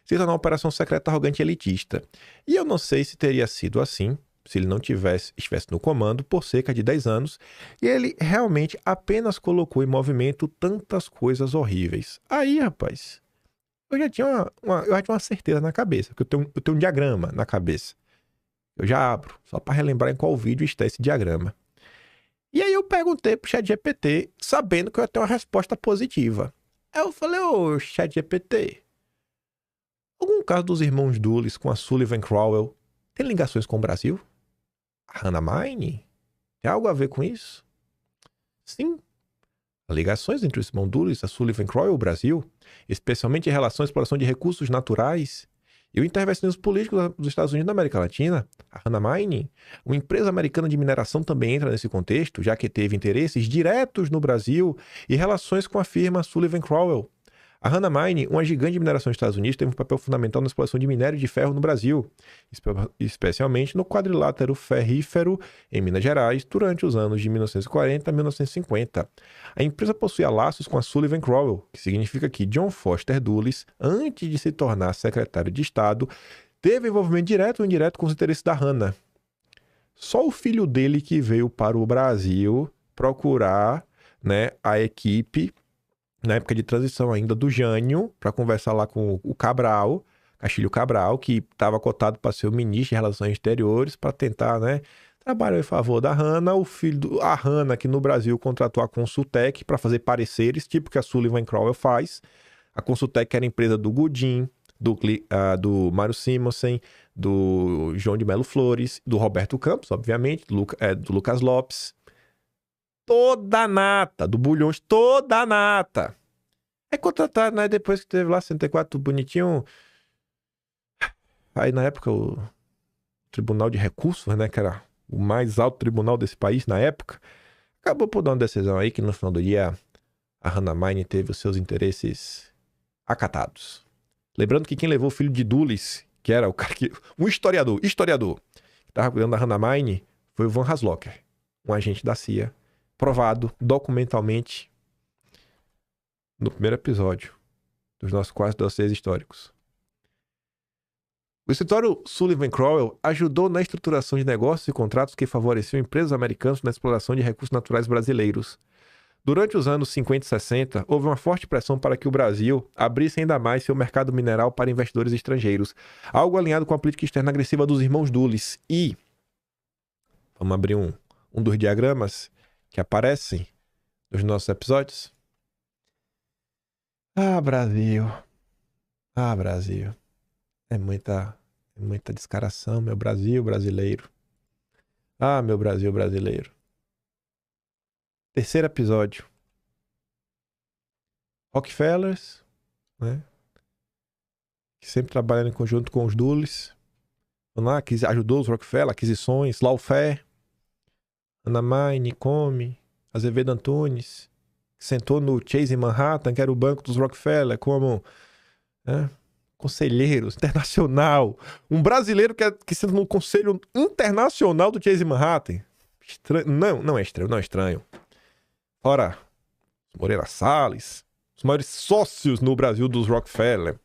se tornar uma operação secreta arrogante e elitista. E eu não sei se teria sido assim se ele não estivesse no comando por cerca de 10 anos, e ele realmente apenas colocou em movimento tantas coisas horríveis. Aí, rapaz, eu já tinha uma certeza na cabeça, porque eu tenho um diagrama na cabeça. Eu já abro, só para relembrar em qual vídeo está esse diagrama. E aí eu perguntei pro ChatGPT, sabendo que eu ia ter uma resposta positiva. Aí eu falei, ô ChatGPT, algum caso dos irmãos Dulles com a Sullivan Crowell tem ligações com o Brasil? A Hannah Mine? Tem algo a ver com isso? Sim. As ligações entre os irmãos Dulles, a Sullivan Crowell e o Brasil, especialmente em relação à exploração de recursos naturais E o intervencionismo político dos Estados Unidos da América Latina, a Hana Mining, uma empresa americana de mineração também entra nesse contexto, já que teve interesses diretos no Brasil e relações com a firma Sullivan Crowell. A Hana Mining, uma gigante de mineração dos Estados Unidos, teve um papel fundamental na exploração de minério de ferro no Brasil, especialmente no quadrilátero ferrífero em Minas Gerais, durante os anos de 1940 a 1950. A empresa possuía laços com a Sullivan Crowell, que significa que John Foster Dulles, antes de se tornar secretário de Estado, teve envolvimento direto ou indireto com os interesses da Hana. Só o filho dele que veio para o Brasil procurar, né, a equipe na época de transição ainda do Jânio, para conversar lá com o Cabral, Castilho Cabral, que estava cotado para ser o ministro de Relações Exteriores, para tentar, né, trabalhar em favor da Hana. O filho a Hana, que no Brasil contratou a Consultec para fazer pareceres, tipo que a Sullivan Crowell faz. A Consultec era empresa do Godin, do Mário Simonsen, do João de Melo Flores, do Roberto Campos, obviamente, do Lucas Lopes. Toda a nata, do Bulhões, toda a nata. Aí contrataram, né? Depois que teve lá 64 bonitinho. Aí na época o Tribunal de Recursos, né? Que era o mais alto tribunal desse país na época, acabou por dar uma decisão aí que no final do dia a Hana Mining teve os seus interesses acatados. Lembrando que quem levou o filho de Dulles, que era o cara que. Um historiador, que estava cuidando da Hana Mining, foi o Van Haslocker, um agente da CIA. Provado documentalmente no primeiro episódio dos nossos quase dossiês históricos. O escritório Sullivan Crowell ajudou na estruturação de negócios e contratos que favoreciam empresas americanas na exploração de recursos naturais brasileiros. Durante os anos 50 e 60, houve uma forte pressão para que o Brasil abrisse ainda mais seu mercado mineral para investidores estrangeiros, algo alinhado com a política externa agressiva dos irmãos Dulles. E vamos abrir um dos diagramas que aparecem nos nossos episódios. Ah, Brasil. Ah, Brasil. É muita descaração, meu Brasil brasileiro. Ah, meu Brasil brasileiro. Terceiro episódio. Rockefellers, né? Que sempre trabalhando em conjunto com os Dulles. Vamos lá, ajudou os Rockefeller, aquisições, lawfare. Hana Mining, Come, Azevedo Antunes, que sentou no Chase em Manhattan, que era o banco dos Rockefeller, como conselheiros internacional. Um brasileiro que senta no conselho internacional do Chase em Manhattan. Estranho. Não é estranho. Ora, Moreira Salles, os maiores sócios no Brasil dos Rockefeller.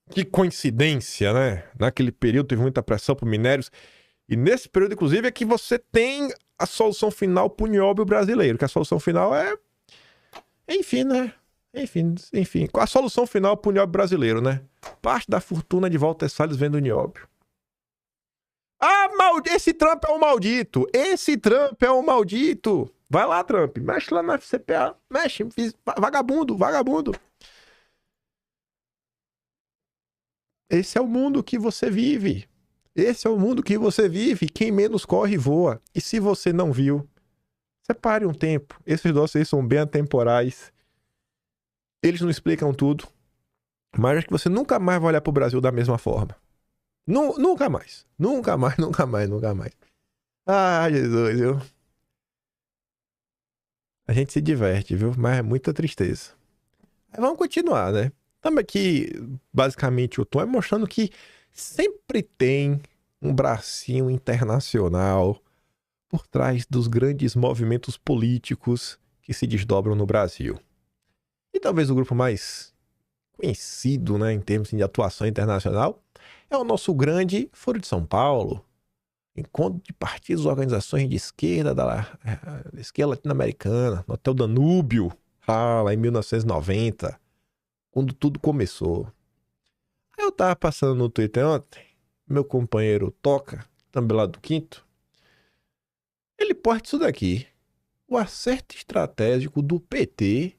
Que coincidência, né? Naquele período teve muita pressão por minérios. E nesse período, inclusive, é que você tem a solução final pro nióbio brasileiro. Que a solução final é... Enfim, né? Enfim. A solução final pro nióbio brasileiro, né? Parte da fortuna de Walter Salles vem do nióbio. Ah, esse Trump é um maldito! Esse Trump é um maldito! Vai lá, Trump. Mexe lá na CPA. Mexe. Vagabundo. Esse é o mundo que você vive. Quem menos corre, voa. E se você não viu, separe um tempo. Esses dossiês são bem atemporais. Eles não explicam tudo. Mas acho que você nunca mais vai olhar pro Brasil da mesma forma. Nunca mais. Ah, Jesus, viu? A gente se diverte, viu? Mas é muita tristeza. Mas vamos continuar, né? Estamos aqui, basicamente, o tom é mostrando que sempre tem um bracinho internacional por trás dos grandes movimentos políticos que se desdobram no Brasil. E talvez o grupo mais conhecido, né, em termos de atuação internacional é o nosso grande Foro de São Paulo, encontro de partidos e organizações de esquerda da esquerda latino-americana, no Hotel Danúbio, lá em 1990, quando tudo começou. Aí eu tava passando no Twitter ontem, meu companheiro Toca, também lá do Quinto, ele posta isso daqui: o acerto estratégico do PT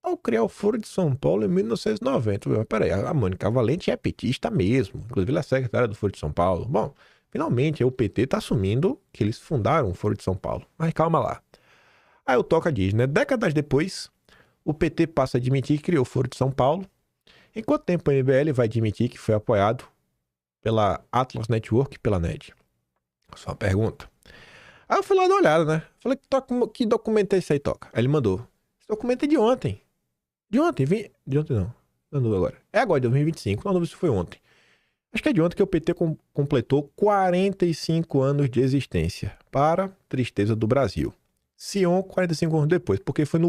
ao criar o Foro de São Paulo em 1990. Mas peraí, a Mônica Valente é petista mesmo, inclusive ela é secretária do Foro de São Paulo. Bom, finalmente o PT tá assumindo que eles fundaram o Foro de São Paulo. Mas calma lá. Aí o Toca diz, né? Décadas depois, o PT passa a admitir que criou o Foro de São Paulo Em quanto tempo o MBL vai admitir que foi apoiado pela Atlas Network e pela NED? Só uma pergunta. Aí eu fui lá dar uma olhada, né? Falei, que documento é esse aí, Toca? Aí ele mandou. Esse documento é de ontem. De ontem, de ontem não. Não agora. É agora, de 2025. Não sei se foi ontem. Acho que é de ontem que o PT completou 45 anos de existência. Para tristeza do Brasil. Sion, 45 anos depois. Porque foi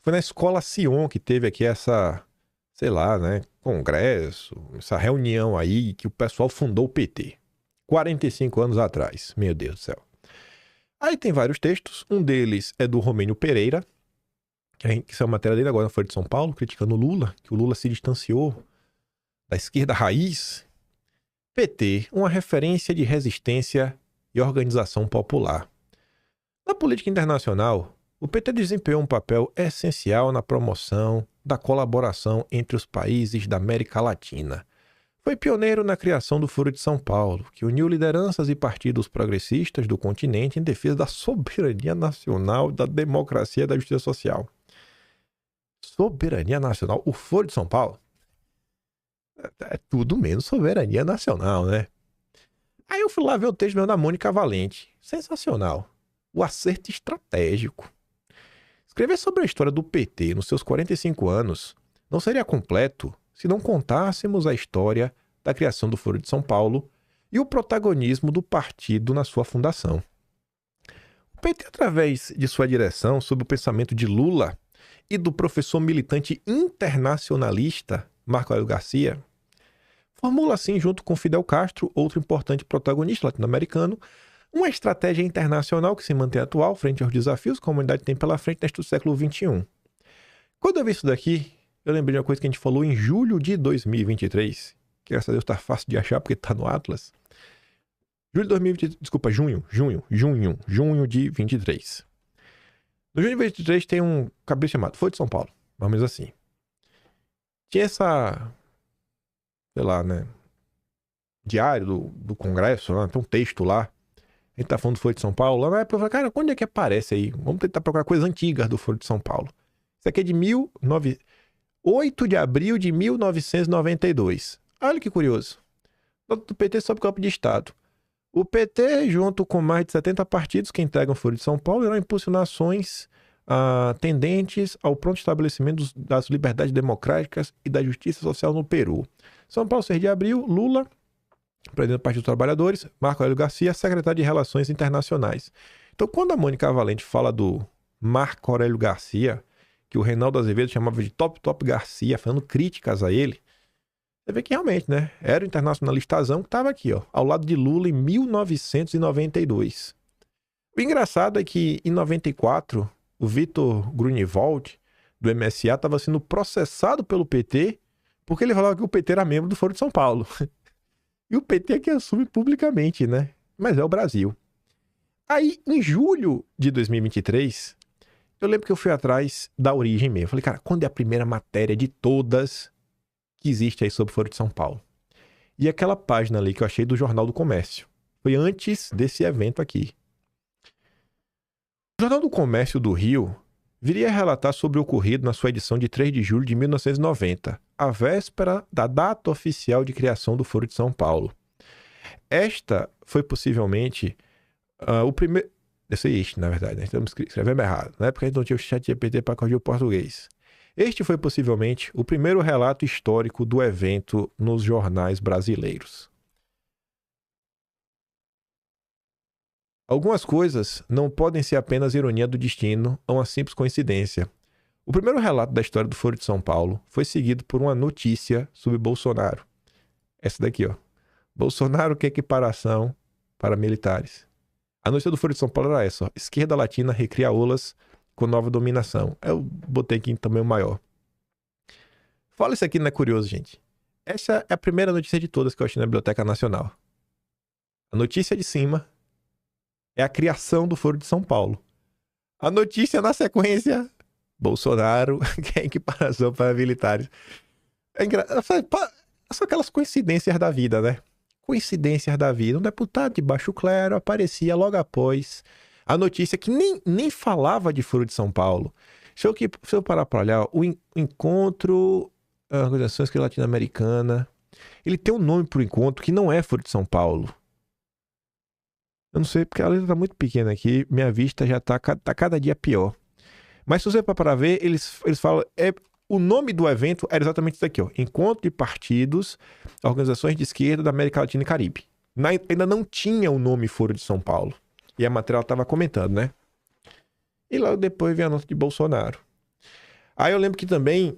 na escola Sion que teve aqui essa, sei lá, né? Congresso, essa reunião aí que o pessoal fundou o PT. 45 anos atrás. Meu Deus do céu. Aí tem vários textos. Um deles é do Romênio Pereira, que saiu a matéria dele agora na Folha de São Paulo, criticando o Lula, que o Lula se distanciou da esquerda raiz. PT, uma referência de resistência e organização popular. Na política internacional, o PT desempenhou um papel essencial na promoção da colaboração entre os países da América Latina. Foi pioneiro na criação do Foro de São Paulo, que uniu lideranças e partidos progressistas do continente em defesa da soberania nacional, da democracia e da justiça social. Soberania nacional? O Foro de São Paulo? É tudo menos soberania nacional, né? Aí eu fui lá ver o texto da Mônica Valente. Sensacional. O acerto estratégico. Escrever sobre a história do PT nos seus 45 anos não seria completo se não contássemos a história da criação do Foro de São Paulo e o protagonismo do partido na sua fundação. O PT, através de sua direção sob o pensamento de Lula e do professor militante internacionalista Marco Aurélio Garcia, formula assim, junto com Fidel Castro, outro importante protagonista latino-americano, uma estratégia internacional que se mantém atual frente aos desafios que a humanidade tem pela frente neste século XXI. Quando eu vi isso daqui, eu lembrei de uma coisa que a gente falou em julho de 2023, que graças a Deus tá fácil de achar porque tá no Atlas. Junho de 23. No junho de 23 tem um cabelo chamado Folha de São Paulo, mais ou menos assim. Tinha essa, sei lá, né, diário do Congresso, né? Tem um texto lá. A gente tá falando do Folha de São Paulo. Lá na época eu falei, cara, onde é que aparece aí? Vamos tentar procurar coisas antigas do Folha de São Paulo. Isso aqui é de 8 de abril de 1992. Olha que curioso. Nota do PT sob golpe de Estado. O PT, junto com mais de 70 partidos que integram o Foro de São Paulo, irão impulsionar ações tendentes ao pronto estabelecimento das liberdades democráticas e da justiça social no Peru. São Paulo, 6 de abril, Lula, presidente do Partido dos Trabalhadores, Marco Aurélio Garcia, secretário de Relações Internacionais. Então, quando a Mônica Valente fala do Marco Aurélio Garcia, que o Reinaldo Azevedo chamava de Top Garcia, fazendo críticas a ele, você vê que realmente, né? Era o internacionalistazão que estava aqui, ó, ao lado de Lula em 1992. O engraçado é que, em 94, o Vitor Grunewald, do MSA, estava sendo processado pelo PT porque ele falava que o PT era membro do Foro de São Paulo. E o PT é que assume publicamente, né? Mas é o Brasil. Aí, em julho de 2023, eu lembro que eu fui atrás da origem mesmo. Eu falei, cara, quando é a primeira matéria de todas que existe aí sobre o Foro de São Paulo? E aquela página ali que eu achei do Jornal do Comércio. Foi antes desse evento aqui. O Jornal do Comércio do Rio viria a relatar sobre o ocorrido na sua edição de 3 de julho de 1990, a véspera da data oficial de criação do Foro de São Paulo. Esta foi possivelmente o primeiro... Este, na verdade, né? Estamos escrevendo errado. Na época a gente não tinha o ChatGPT para corrigir o português. Este foi possivelmente o primeiro relato histórico do evento nos jornais brasileiros. Algumas coisas não podem ser apenas ironia do destino ou uma simples coincidência. O primeiro relato da história do Foro de São Paulo foi seguido por uma notícia sobre Bolsonaro. Essa daqui, ó. Bolsonaro quer equiparação para militares. A notícia do Foro de São Paulo era essa, ó. Esquerda latina recria olas com nova dominação. Eu botei aqui em tamanho maior. Fala isso aqui, não é curioso, gente. Essa é a primeira notícia de todas que eu achei na Biblioteca Nacional. A notícia de cima é a criação do Foro de São Paulo. A notícia na sequência, Bolsonaro quer equiparação para militares. É engraçado. São aquelas coincidências da vida, né? Coincidências da vida. Um deputado de baixo clero aparecia logo após a notícia que nem falava de Foro de São Paulo. Se eu parar para olhar, o encontro organizações que latino-americana. Ele tem um nome pro encontro que não é Foro de São Paulo. Eu não sei, porque a letra tá muito pequena aqui, minha vista já tá cada dia pior. Mas se você parar ver, eles falam... o nome do evento era exatamente isso aqui, ó. Encontro de partidos, organizações de esquerda da América Latina e Caribe. Ainda não tinha o nome Foro de São Paulo. E a matéria tava comentando, né? E logo depois vem a nota de Bolsonaro. Aí eu lembro que também...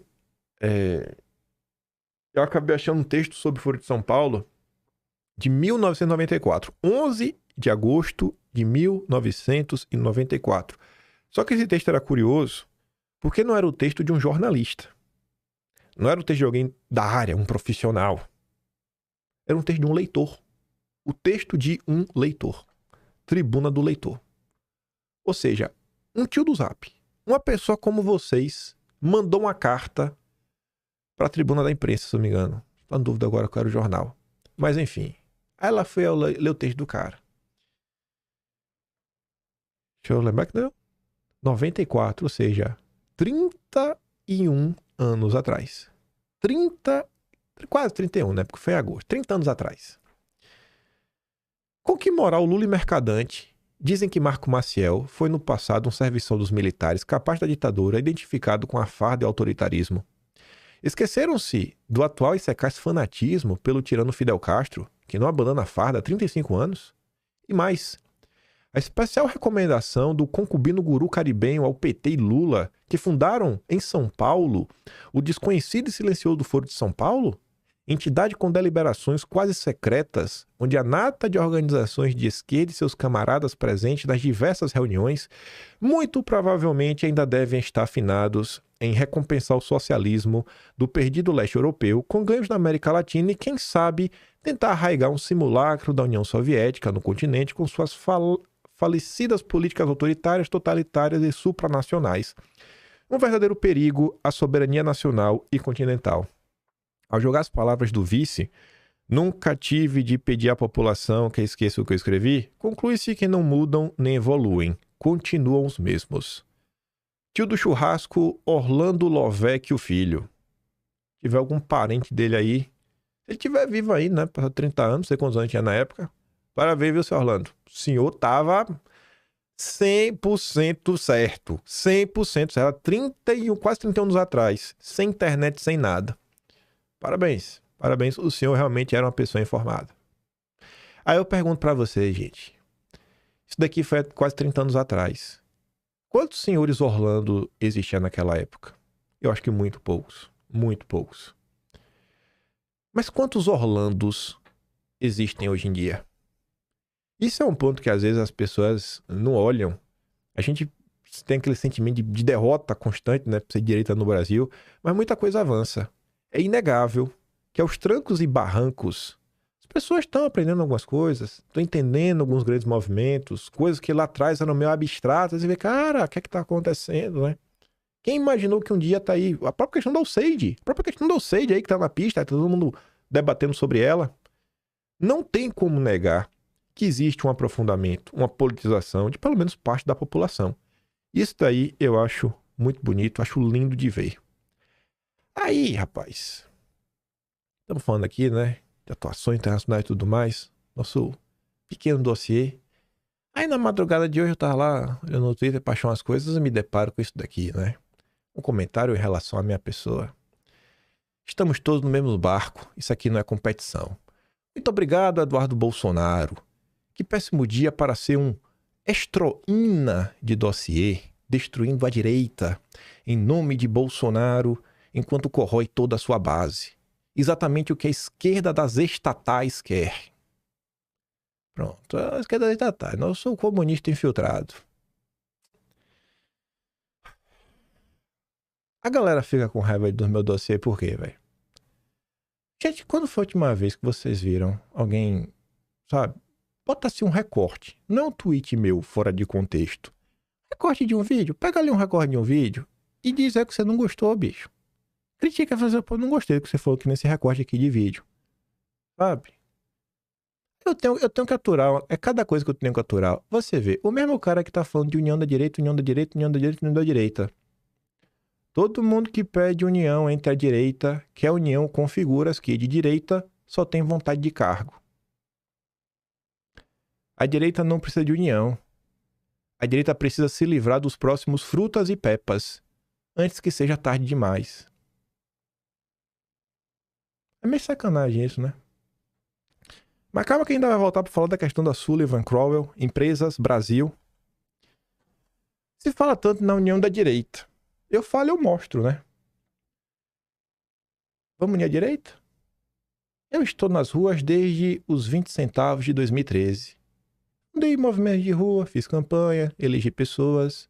eu acabei achando um texto sobre o Foro de São Paulo de 1994. 11 de agosto de 1994. Só que esse texto era curioso porque não era o texto de um jornalista. Não era o texto de alguém da área, um profissional. Era um texto de um leitor. O texto de um leitor. Tribuna do leitor. Ou seja, um tio do Zap. Uma pessoa como vocês mandou uma carta para a tribuna da imprensa, se não me engano. Estou em dúvida agora qual era o jornal. Mas enfim. Aí ela foi ler o texto do cara. Deixa eu lembrar que deu 94, ou seja, 31 anos atrás. Quase 31, né? Porque foi em agosto. 30 anos atrás. Com que moral Lula e Mercadante dizem que Marco Maciel foi no passado um serviçal dos militares capaz da ditadura, identificado com a farda e autoritarismo? Esqueceram-se do atual e secaz fanatismo pelo tirano Fidel Castro, que não abandona a farda há 35 anos? E mais, a especial recomendação do concubino guru caribenho ao PT e Lula, que fundaram em São Paulo o desconhecido e silencioso Foro de São Paulo, entidade com deliberações quase secretas, onde a nata de organizações de esquerda e seus camaradas presentes nas diversas reuniões, muito provavelmente ainda devem estar afinados em recompensar o socialismo do perdido leste europeu com ganhos na América Latina e, quem sabe, tentar arraigar um simulacro da União Soviética no continente com suas falecidas políticas autoritárias, totalitárias e supranacionais. Um verdadeiro perigo à soberania nacional e continental. Ao jogar as palavras do vice, nunca tive de pedir à população que esqueça o que eu escrevi, conclui-se que não mudam nem evoluem, continuam os mesmos. Tio do churrasco, Orlando Lovecchio Filho. Se tiver algum parente dele aí, se ele estiver vivo aí, né, para 30 anos, não sei quantos anos tinha na época, parabéns, viu, seu Orlando? O senhor tava 100% certo. 100% certo. 31, quase 31 anos atrás. Sem internet, sem nada. Parabéns. Parabéns. O senhor realmente era uma pessoa informada. Aí eu pergunto pra vocês, gente. Isso daqui foi quase 30 anos atrás. Quantos senhores Orlando existiam naquela época? Eu acho que muito poucos. Muito poucos. Mas quantos Orlandos existem hoje em dia? Isso é um ponto que às vezes as pessoas não olham. A gente tem aquele sentimento de derrota constante, né, por ser direita no Brasil, mas muita coisa avança. É inegável que aos trancos e barrancos as pessoas estão aprendendo algumas coisas, estão entendendo alguns grandes movimentos, coisas que lá atrás eram meio abstratas, e vê, cara, o que é que tá acontecendo, né? Quem imaginou que um dia tá aí, a própria questão da Alceide, aí que tá na pista, tá todo mundo debatendo sobre ela. Não tem como negar que existe um aprofundamento, uma politização de pelo menos parte da população. Isso daí eu acho muito bonito, acho lindo de ver. Aí, rapaz, estamos falando aqui, né, de atuações internacionais e tudo mais, nosso pequeno dossiê. Aí na madrugada de hoje eu tava lá olhando no Twitter pra achar umas coisas e me deparo com isso daqui, né? Um comentário em relação à minha pessoa. Estamos todos no mesmo barco, isso aqui não é competição. Muito obrigado, Eduardo Bolsonaro. Que péssimo dia para ser um estroína de dossiê, destruindo a direita, em nome de Bolsonaro, enquanto corrói toda a sua base. Exatamente o que a esquerda das estatais quer. Pronto, a esquerda das estatais. Eu sou comunista infiltrado. A galera fica com raiva do meu dossiê por quê, velho? Gente, quando foi a última vez que vocês viram alguém, sabe? Bota-se um recorte, não é um tweet meu fora de contexto. Recorte de um vídeo, pega ali um recorte de um vídeo e diz que você não gostou, bicho. Critica, fazer, pô, não gostei do que você falou aqui nesse recorte aqui de vídeo. Sabe? Eu tenho que aturar, é cada coisa que eu tenho que aturar. Você vê, o mesmo cara que tá falando de união da direita, união da direita, união da direita, união da direita. Todo mundo que pede união entre a direita quer união com figuras que, de direita, só tem vontade de cargo. A direita não precisa de união. A direita precisa se livrar dos próximos frutas e pepas, antes que seja tarde demais. É meio sacanagem isso, né? Mas calma que ainda vai voltar para falar da questão da Sullivan Crowell, Empresas, Brasil. Se fala tanto na união da direita. Eu falo, eu mostro, né? Vamos unir a direita? Eu estou nas ruas desde os 20 centavos de 2013. Dei movimentos de rua, fiz campanha, elegi pessoas.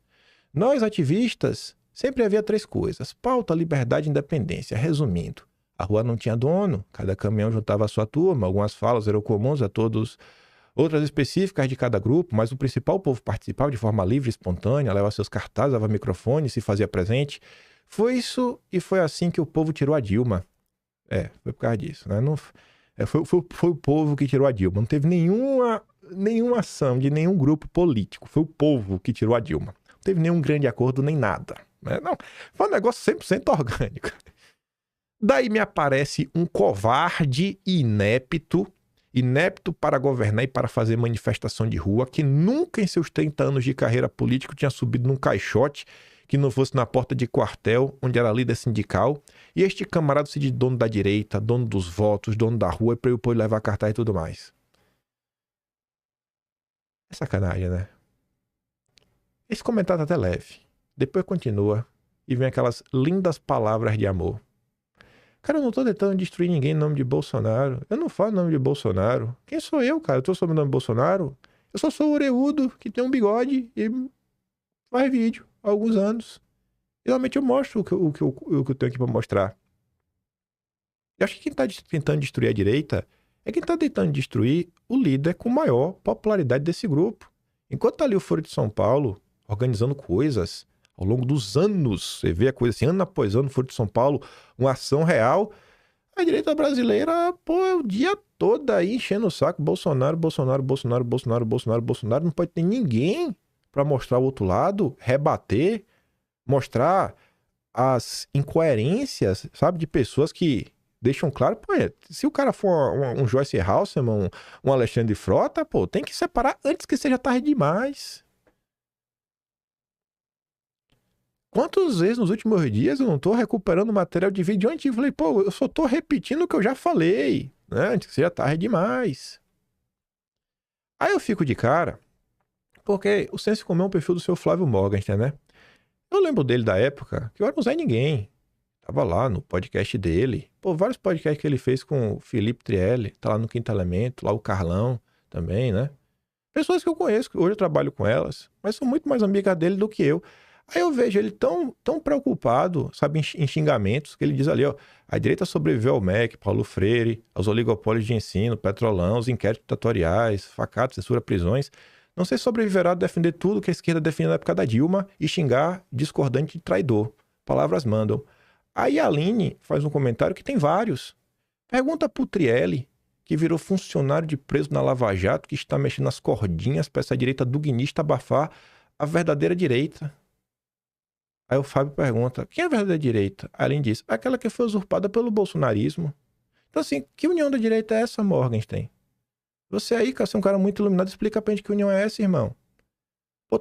Nós, ativistas, sempre havia 3 coisas: pauta, liberdade e independência. Resumindo, a rua não tinha dono, cada caminhão juntava a sua turma, algumas falas eram comuns a todos, outras específicas de cada grupo, mas o principal, o povo participava de forma livre e espontânea, levava seus cartazes, levava microfone, se fazia presente. Foi isso e foi assim que o povo tirou a Dilma. Foi por causa disso, né? Não, foi o povo que tirou a Dilma. Não teve nenhuma ação de nenhum grupo político. Foi o povo que tirou a Dilma. Não teve nenhum grande acordo, nem nada. Né? Não, foi um negócio 100% orgânico. Daí me aparece um covarde inepto para governar e para fazer manifestação de rua, que nunca em seus 30 anos de carreira política tinha subido num caixote que não fosse na porta de quartel, onde era líder sindical, e este camarada se diz dono da direita, dono dos votos, dono da rua, e para eu poder levar cartaz e tudo mais. É sacanagem, né? Esse comentário tá até leve. Depois continua e vem aquelas lindas palavras de amor. Cara, eu não tô tentando destruir ninguém em nome de Bolsonaro. Eu não falo em nome de Bolsonaro. Quem sou eu, cara? Eu tô sob o nome de Bolsonaro? Eu só sou o oreudo que tem um bigode e faz vídeo há alguns anos. Geralmente eu mostro o que eu tenho aqui pra mostrar. Eu acho que quem tá tentando destruir a direita é quem tá tentando destruir o líder com maior popularidade desse grupo. Enquanto tá ali o Foro de São Paulo organizando coisas ao longo dos anos, você vê a coisa assim, ano após ano, Foro de São Paulo, uma ação real, a direita brasileira, é o dia todo aí enchendo o saco, Bolsonaro, não pode ter ninguém pra mostrar o outro lado, rebater, mostrar as incoerências, sabe, de pessoas que deixam claro, se o cara for um Joyce Halseman, um Alexandre Frota, tem que separar antes que seja tarde demais. Quantas vezes nos últimos dias eu não tô recuperando material de vídeo antigo? Falei, eu só tô repetindo o que eu já falei, né? Antes que seja tarde demais. Aí eu fico de cara, porque o Senso Comum é um perfil do seu Flávio Morgenstern, né? Eu lembro dele da época que eu era um Zé Ninguém. Tava lá no podcast dele. Vários podcasts que ele fez com o Felipe Trielli. Tá lá no Quinto Elemento, lá o Carlão também, né? Pessoas que eu conheço, hoje eu trabalho com elas, mas são muito mais amigas dele do que eu. Aí eu vejo ele tão preocupado, sabe, em xingamentos, que ele diz ali, a direita sobreviveu ao MEC, Paulo Freire, aos oligopólios de ensino, Petrolão, os inquéritos ditatoriais, facatos, censura, prisões. Não sei se sobreviverá a defender tudo que a esquerda defendeu na época da Dilma e xingar discordante de traidor. Palavras mandam. Aí a Aline faz um comentário que tem vários. Pergunta pro Trielli, que virou funcionário de preso na Lava Jato, que está mexendo nas cordinhas para essa direita duguinista abafar a verdadeira direita. Aí o Fábio pergunta, quem é a verdadeira direita? A Aline diz, aquela que foi usurpada pelo bolsonarismo. Então assim, que união da direita é essa, Morgenstern? Você aí, cara, você é um cara muito iluminado, explica pra gente que união é essa, irmão.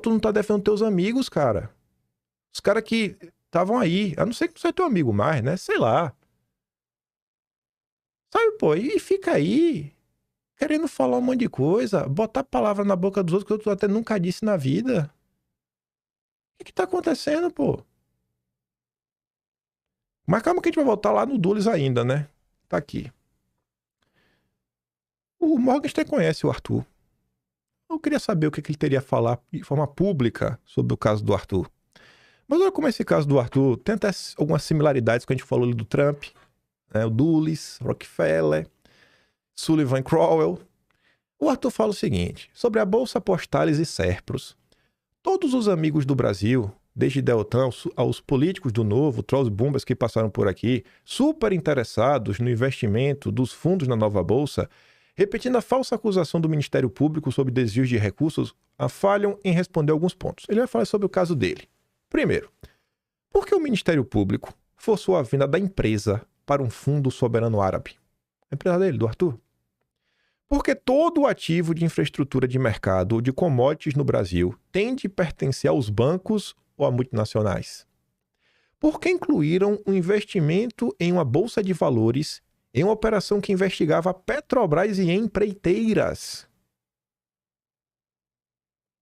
Tu não tá defendendo teus amigos, cara. Os caras que estavam aí, a não ser que você é teu amigo mais, né? Sei lá. Sabe, e fica aí, querendo falar um monte de coisa, botar palavra na boca dos outros que eu até nunca disse na vida. O que tá acontecendo, Mas calma que a gente vai voltar lá no Dulles ainda, né? Tá aqui. O Morgenstern conhece o Arthur. Eu queria saber o que ele teria a falar de forma pública sobre o caso do Arthur. Mas olha como esse caso do Arthur tem até algumas similaridades que a gente falou ali do Trump, né? O Dulles, Rockefeller, Sullivan Crowell. O Arthur fala o seguinte, sobre a Bolsa Postales e Serpros. Todos os amigos do Brasil, desde Deltan aos políticos do Novo, trolls boomers que passaram por aqui, super interessados no investimento dos fundos na nova Bolsa, repetindo a falsa acusação do Ministério Público sobre desvios de recursos, falham em responder alguns pontos. Ele vai falar sobre o caso dele. Primeiro, Por que o Ministério Público forçou a venda da empresa para um fundo soberano árabe? A empresa dele, do Arthur. Porque todo ativo de infraestrutura de mercado ou de commodities no Brasil tem de pertencer aos bancos ou a multinacionais. Por que incluíram um investimento em uma bolsa de valores em uma operação que investigava a Petrobras e empreiteiras?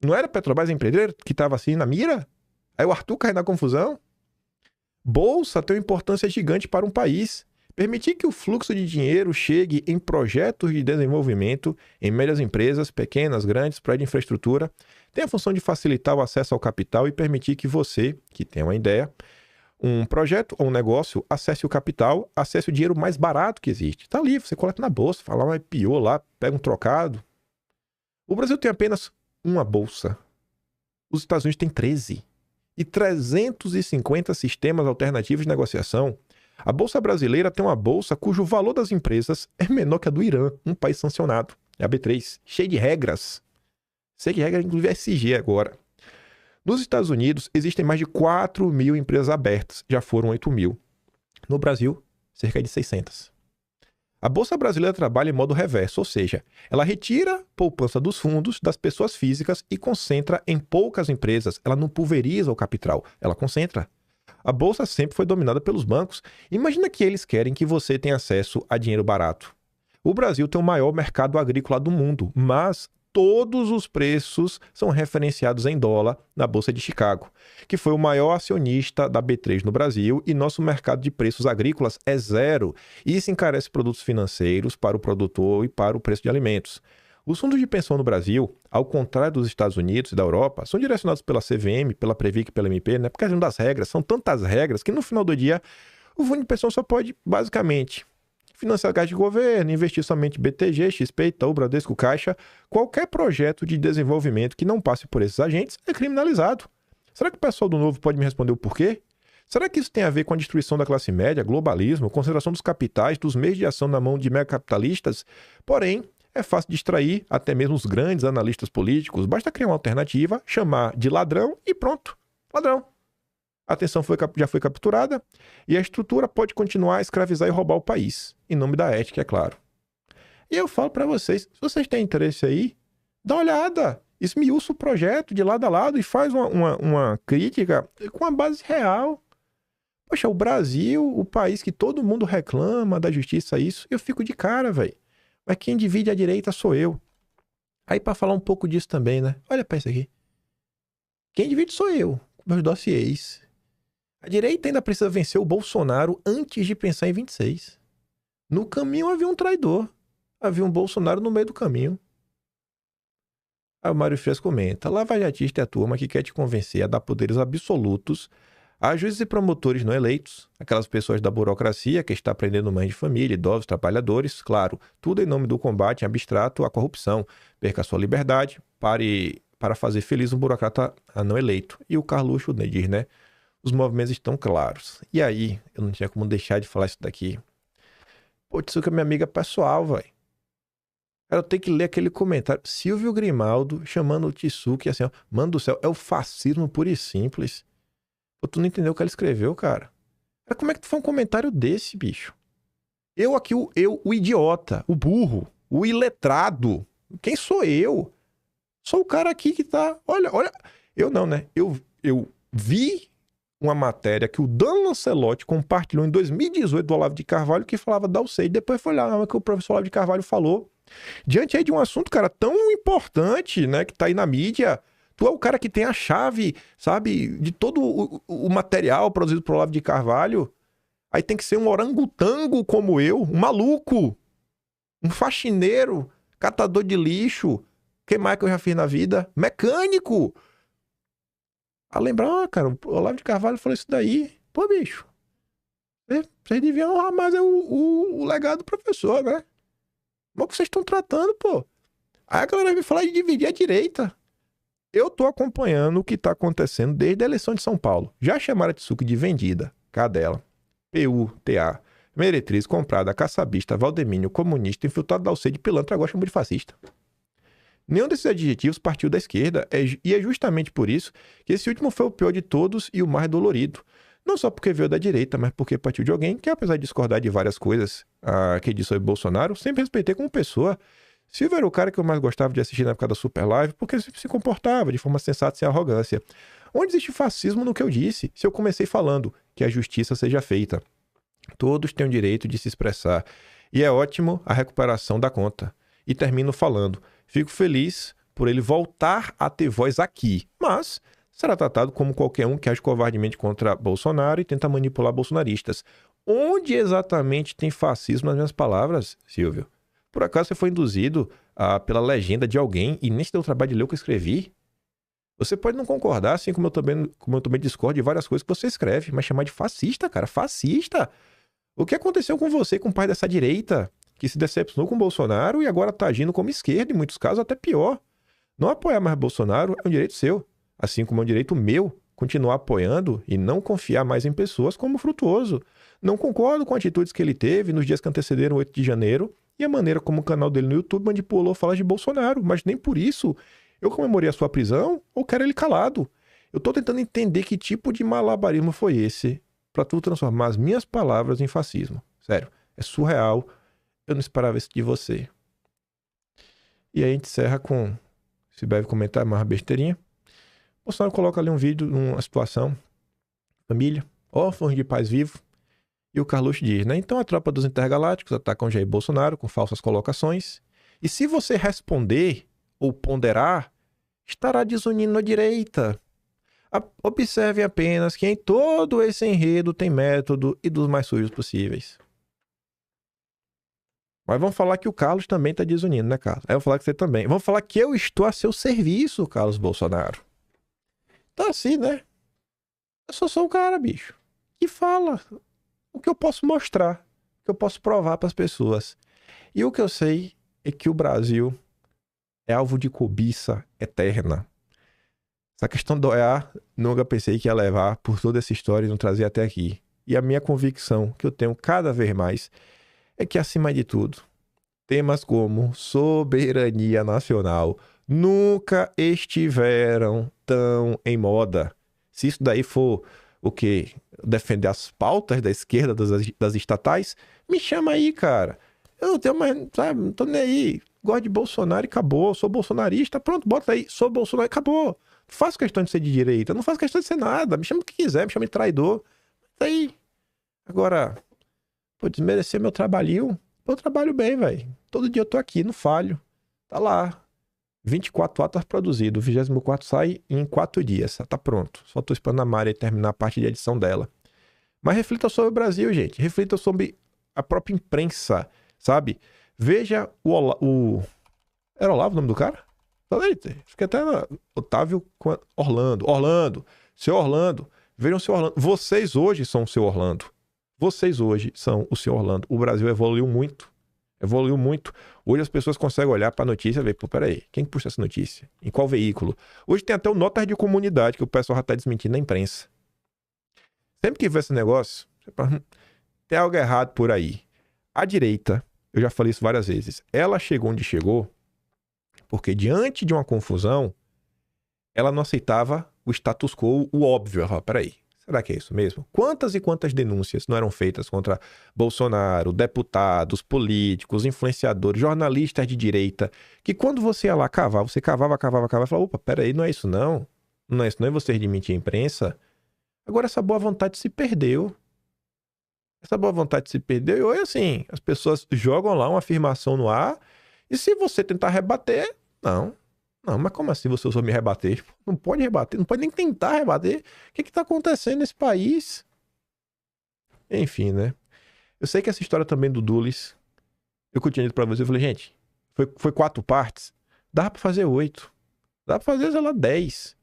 Não era Petrobras e empreiteira que estava assim na mira? Aí o Arthur cai na confusão? Bolsa tem uma importância gigante para um país. Permitir que o fluxo de dinheiro chegue em projetos de desenvolvimento, em médias empresas, pequenas, grandes, para de infraestrutura, tem a função de facilitar o acesso ao capital e permitir que você, que tem uma ideia, um projeto ou um negócio, acesse o capital, acesse o dinheiro mais barato que existe. Está ali, você coloca na bolsa, fala uma IPO lá, pega um trocado. O Brasil tem apenas uma bolsa. Os Estados Unidos têm 13. E 350 sistemas alternativos de negociação. A Bolsa Brasileira tem uma bolsa cujo valor das empresas é menor que a do Irã, um país sancionado. É a B3, cheio de regras. Sei de regra, inclusive SG agora. Nos Estados Unidos, existem mais de 4 mil empresas abertas, já foram 8 mil. No Brasil, cerca de 600. A Bolsa Brasileira trabalha em modo reverso, ou seja, ela retira poupança dos fundos das pessoas físicas e concentra em poucas empresas. Ela não pulveriza o capital, ela concentra. A Bolsa sempre foi dominada pelos bancos. Imagina que eles querem que você tenha acesso a dinheiro barato. O Brasil tem o maior mercado agrícola do mundo, mas todos os preços são referenciados em dólar na Bolsa de Chicago, que foi o maior acionista da B3 no Brasil, e nosso mercado de preços agrícolas é zero. Isso encarece produtos financeiros para o produtor e para o preço de alimentos. Os fundos de pensão no Brasil, ao contrário dos Estados Unidos e da Europa, são direcionados pela CVM, pela Previc e pela MP, né? Por causa das regras. São tantas regras que no final do dia o fundo de pensão só pode, basicamente, financiar gasto de governo, investir somente BTG, XP, Itaú, Bradesco, Caixa. Qualquer projeto de desenvolvimento que não passe por esses agentes é criminalizado. Será que o pessoal do Novo pode me responder o porquê? Será que isso tem a ver com a destruição da classe média, globalismo, concentração dos capitais, dos meios de ação na mão de megacapitalistas? Porém, é fácil distrair até mesmo os grandes analistas políticos. Basta criar uma alternativa, chamar de ladrão e pronto. Ladrão. A atenção já foi capturada e a estrutura pode continuar a escravizar e roubar o país. Em nome da ética, é claro. E eu falo para vocês, se vocês têm interesse aí, dá uma olhada. Esmiuça o projeto de lado a lado e faz uma crítica com a base real. Poxa, o Brasil, o país que todo mundo reclama da justiça, isso, eu fico de cara, velho. Mas quem divide a direita sou eu. Aí para falar um pouco disso também, né? Olha para isso aqui. Quem divide sou eu, com meus dossiês. A direita ainda precisa vencer o Bolsonaro antes de pensar em 26. No caminho havia um traidor. Havia um Bolsonaro no meio do caminho. Aí o Mário Frias comenta: lavajatista é a turma que quer te convencer a dar poderes absolutos a juízes e promotores não eleitos, aquelas pessoas da burocracia que está prendendo mães de família, idosos, trabalhadores, claro, tudo em nome do combate abstrato à corrupção. Perca sua liberdade, pare para fazer feliz um burocrata não eleito. E o Carluxo diz, né? Os movimentos estão claros. E aí, eu não tinha como deixar de falar isso daqui. Pô, Tsuka é minha amiga pessoal, velho. Eu tenho que ler aquele comentário. Silvio Grimaldo chamando o Tsuki assim, ó, mano do céu, é o fascismo puro e simples. Pô, tu não entendeu o que ela escreveu, cara. Como é que tu faz um comentário desse, bicho? Eu aqui, o idiota, o burro, o iletrado. Quem sou eu? Sou o cara aqui que tá... Olha. Eu não, né? Eu vi uma matéria que o Dan Lancelotti compartilhou em 2018 do Olavo de Carvalho que falava da UCEI. Depois foi lá o que o professor Olavo de Carvalho falou. Diante aí de um assunto, cara, tão importante, né? Que tá aí na mídia... Tu é o cara que tem a chave, sabe, de todo o material produzido por Olavo de Carvalho. Aí tem que ser um orangotango como eu, um maluco, um faxineiro, catador de lixo. O que mais que eu já fiz na vida? Mecânico. A lembrar, cara, o Olavo de Carvalho falou isso daí. Pô, bicho, vocês deviam honrar mais o legado do professor, né? Como é que vocês estão tratando, pô? Aí a galera vem falar de dividir a direita. Eu tô acompanhando o que tá acontecendo desde a eleição de São Paulo. Já chamaram a Tsuki de vendida, cadela, PUTA, meretriz, comprada, caçabista, valdemínio, comunista, infiltrado da UCEI, pilantra, agora chamou de fascista. Nenhum desses adjetivos partiu da esquerda, e é justamente por isso que esse último foi o pior de todos e o mais dolorido. Não só porque veio da direita, mas porque partiu de alguém que, apesar de discordar de várias coisas que disse sobre Bolsonaro, sempre respeitei como pessoa. Silvio era o cara que eu mais gostava de assistir na época da Super Live, porque ele sempre se comportava de forma sensata, sem arrogância. Onde existe fascismo no que eu disse? Se eu comecei falando que a justiça seja feita. Todos têm o direito de se expressar. E é ótimo a recuperação da conta. E termino falando. Fico feliz por ele voltar a ter voz aqui. Mas será tratado como qualquer um que age covardemente contra Bolsonaro e tenta manipular bolsonaristas. Onde exatamente tem fascismo nas minhas palavras, Silvio? Por acaso você foi induzido pela legenda de alguém e nem se deu o trabalho de ler o que eu escrevi? Você pode não concordar, assim como eu também discordo de várias coisas que você escreve, mas chamar de fascista, cara, fascista. O que aconteceu com você, com o pai dessa direita, que se decepcionou com Bolsonaro e agora tá agindo como esquerda, em muitos casos até pior? Não apoiar mais Bolsonaro é um direito seu, assim como é um direito meu continuar apoiando e não confiar mais em pessoas como Frutuoso. Não concordo com atitudes que ele teve nos dias que antecederam o 8 de janeiro e a maneira como o canal dele no YouTube manipulou falas de Bolsonaro, mas nem por isso eu comemorei a sua prisão ou quero ele calado. Eu tô tentando entender que tipo de malabarismo foi esse pra tu transformar as minhas palavras em fascismo. Sério, é surreal. Eu não esperava isso de você. E aí a gente encerra com esse breve comentário, mais uma besteirinha. Bolsonaro coloca ali um vídeo, uma situação, família, órfãos de pais vivos. E o Carluxo diz, né? Então a tropa dos intergalácticos atacam Jair Bolsonaro com falsas colocações. E se você responder ou ponderar, estará desunindo a direita. Observem apenas que em todo esse enredo tem método e dos mais sujos possíveis. Mas vamos falar que o Carlos também está desunindo, né, Carlos? Aí eu vou falar que você também. Vamos falar que eu estou a seu serviço, Carlos Bolsonaro. Tá assim, né? Eu só sou o cara, bicho, que fala o que eu posso mostrar, o que eu posso provar para as pessoas. E o que eu sei é que o Brasil é alvo de cobiça eterna. Essa questão do OEA, nunca pensei que ia levar por toda essa história e não trazer até aqui. E a minha convicção, que eu tenho cada vez mais, é que, acima de tudo, temas como soberania nacional nunca estiveram tão em moda. Se isso daí for o quê? Defender as pautas da esquerda das estatais, me chama aí, cara. Eu não tenho mais, sabe, não tô nem aí. Gosto de Bolsonaro e acabou. Sou bolsonarista, pronto, bota aí. Sou Bolsonaro e acabou. Não faço questão de ser de direita, não faço questão de ser nada. Me chama o que quiser, me chama de traidor. Mas aí, agora, pô, desmerecer meu trabalhinho, eu trabalho bem, velho. Todo dia eu tô aqui, não falho. Tá lá. 24 atos produzidos. O 24º sai em 4 dias. Tá pronto. Só tô esperando a Mari terminar a parte de edição dela. Mas reflita sobre o Brasil, gente. Reflita sobre a própria imprensa, sabe? Veja Era Olavo o nome do cara? Falei, fiquei até Otávio Orlando. Seu Orlando. Vejam o seu Orlando. Vocês hoje são o seu Orlando. Vocês hoje são o seu Orlando. O Brasil evoluiu muito. Evoluiu muito. Hoje as pessoas conseguem olhar para a notícia e ver, pô, peraí, quem puxa essa notícia? Em qual veículo? Hoje tem até o notas de comunidade que o pessoal já está desmentindo na imprensa. Sempre que vê esse negócio, tem algo errado por aí. A direita, eu já falei isso várias vezes, ela chegou onde chegou porque diante de uma confusão, ela não aceitava o status quo, o óbvio. Ela falava, peraí, será que é isso mesmo? Quantas e quantas denúncias não eram feitas contra Bolsonaro, deputados, políticos, influenciadores, jornalistas de direita, que quando você ia lá cavar, você cavava e falava, opa, peraí, não é isso não. Não é isso não, é você admitir a imprensa. Agora essa boa vontade se perdeu. Essa boa vontade se perdeu e hoje, assim, as pessoas jogam lá uma afirmação no ar e se você tentar rebater, não, mas como assim você só me rebater? Não pode rebater, não pode nem tentar rebater. O que está acontecendo nesse país? Enfim, né? Eu sei que essa história também do Dulles, eu tinha dito pra você, eu falei, gente, foi 4 partes, dá pra fazer 8, dá pra fazer, sei lá, 10.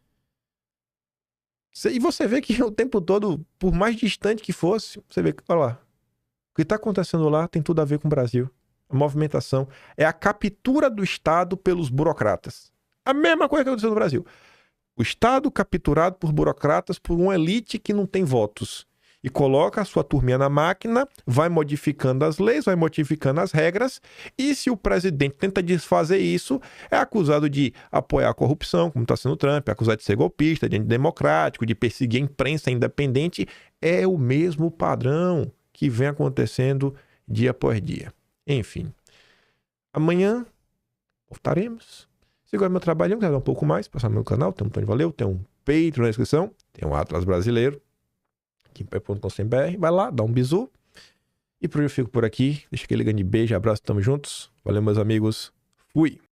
E você vê que o tempo todo, por mais distante que fosse, você vê que, olha lá, o que tá acontecendo lá tem tudo a ver com o Brasil. A movimentação é a captura do Estado pelos burocratas. A mesma coisa que aconteceu no Brasil. O Estado capturado por burocratas, por uma elite que não tem votos. e coloca a sua turminha na máquina, vai modificando as leis, vai modificando as regras, e se o presidente tenta desfazer isso, é acusado de apoiar a corrupção, como está sendo o Trump, é acusado de ser golpista, de antidemocrático, de perseguir a imprensa independente. É o mesmo padrão que vem acontecendo dia após dia. Enfim, amanhã voltaremos. Se gosta do meu trabalho, quer dar um pouco mais, passar no meu canal, tem um Tony Valeu, tem um Patreon na descrição, tem um Atlas Brasileiro, kimper.com.br, vai lá, dá um bisu. E por hoje eu fico por aqui, deixa aquele grande beijo, abraço, tamo juntos. Valeu, meus amigos, fui!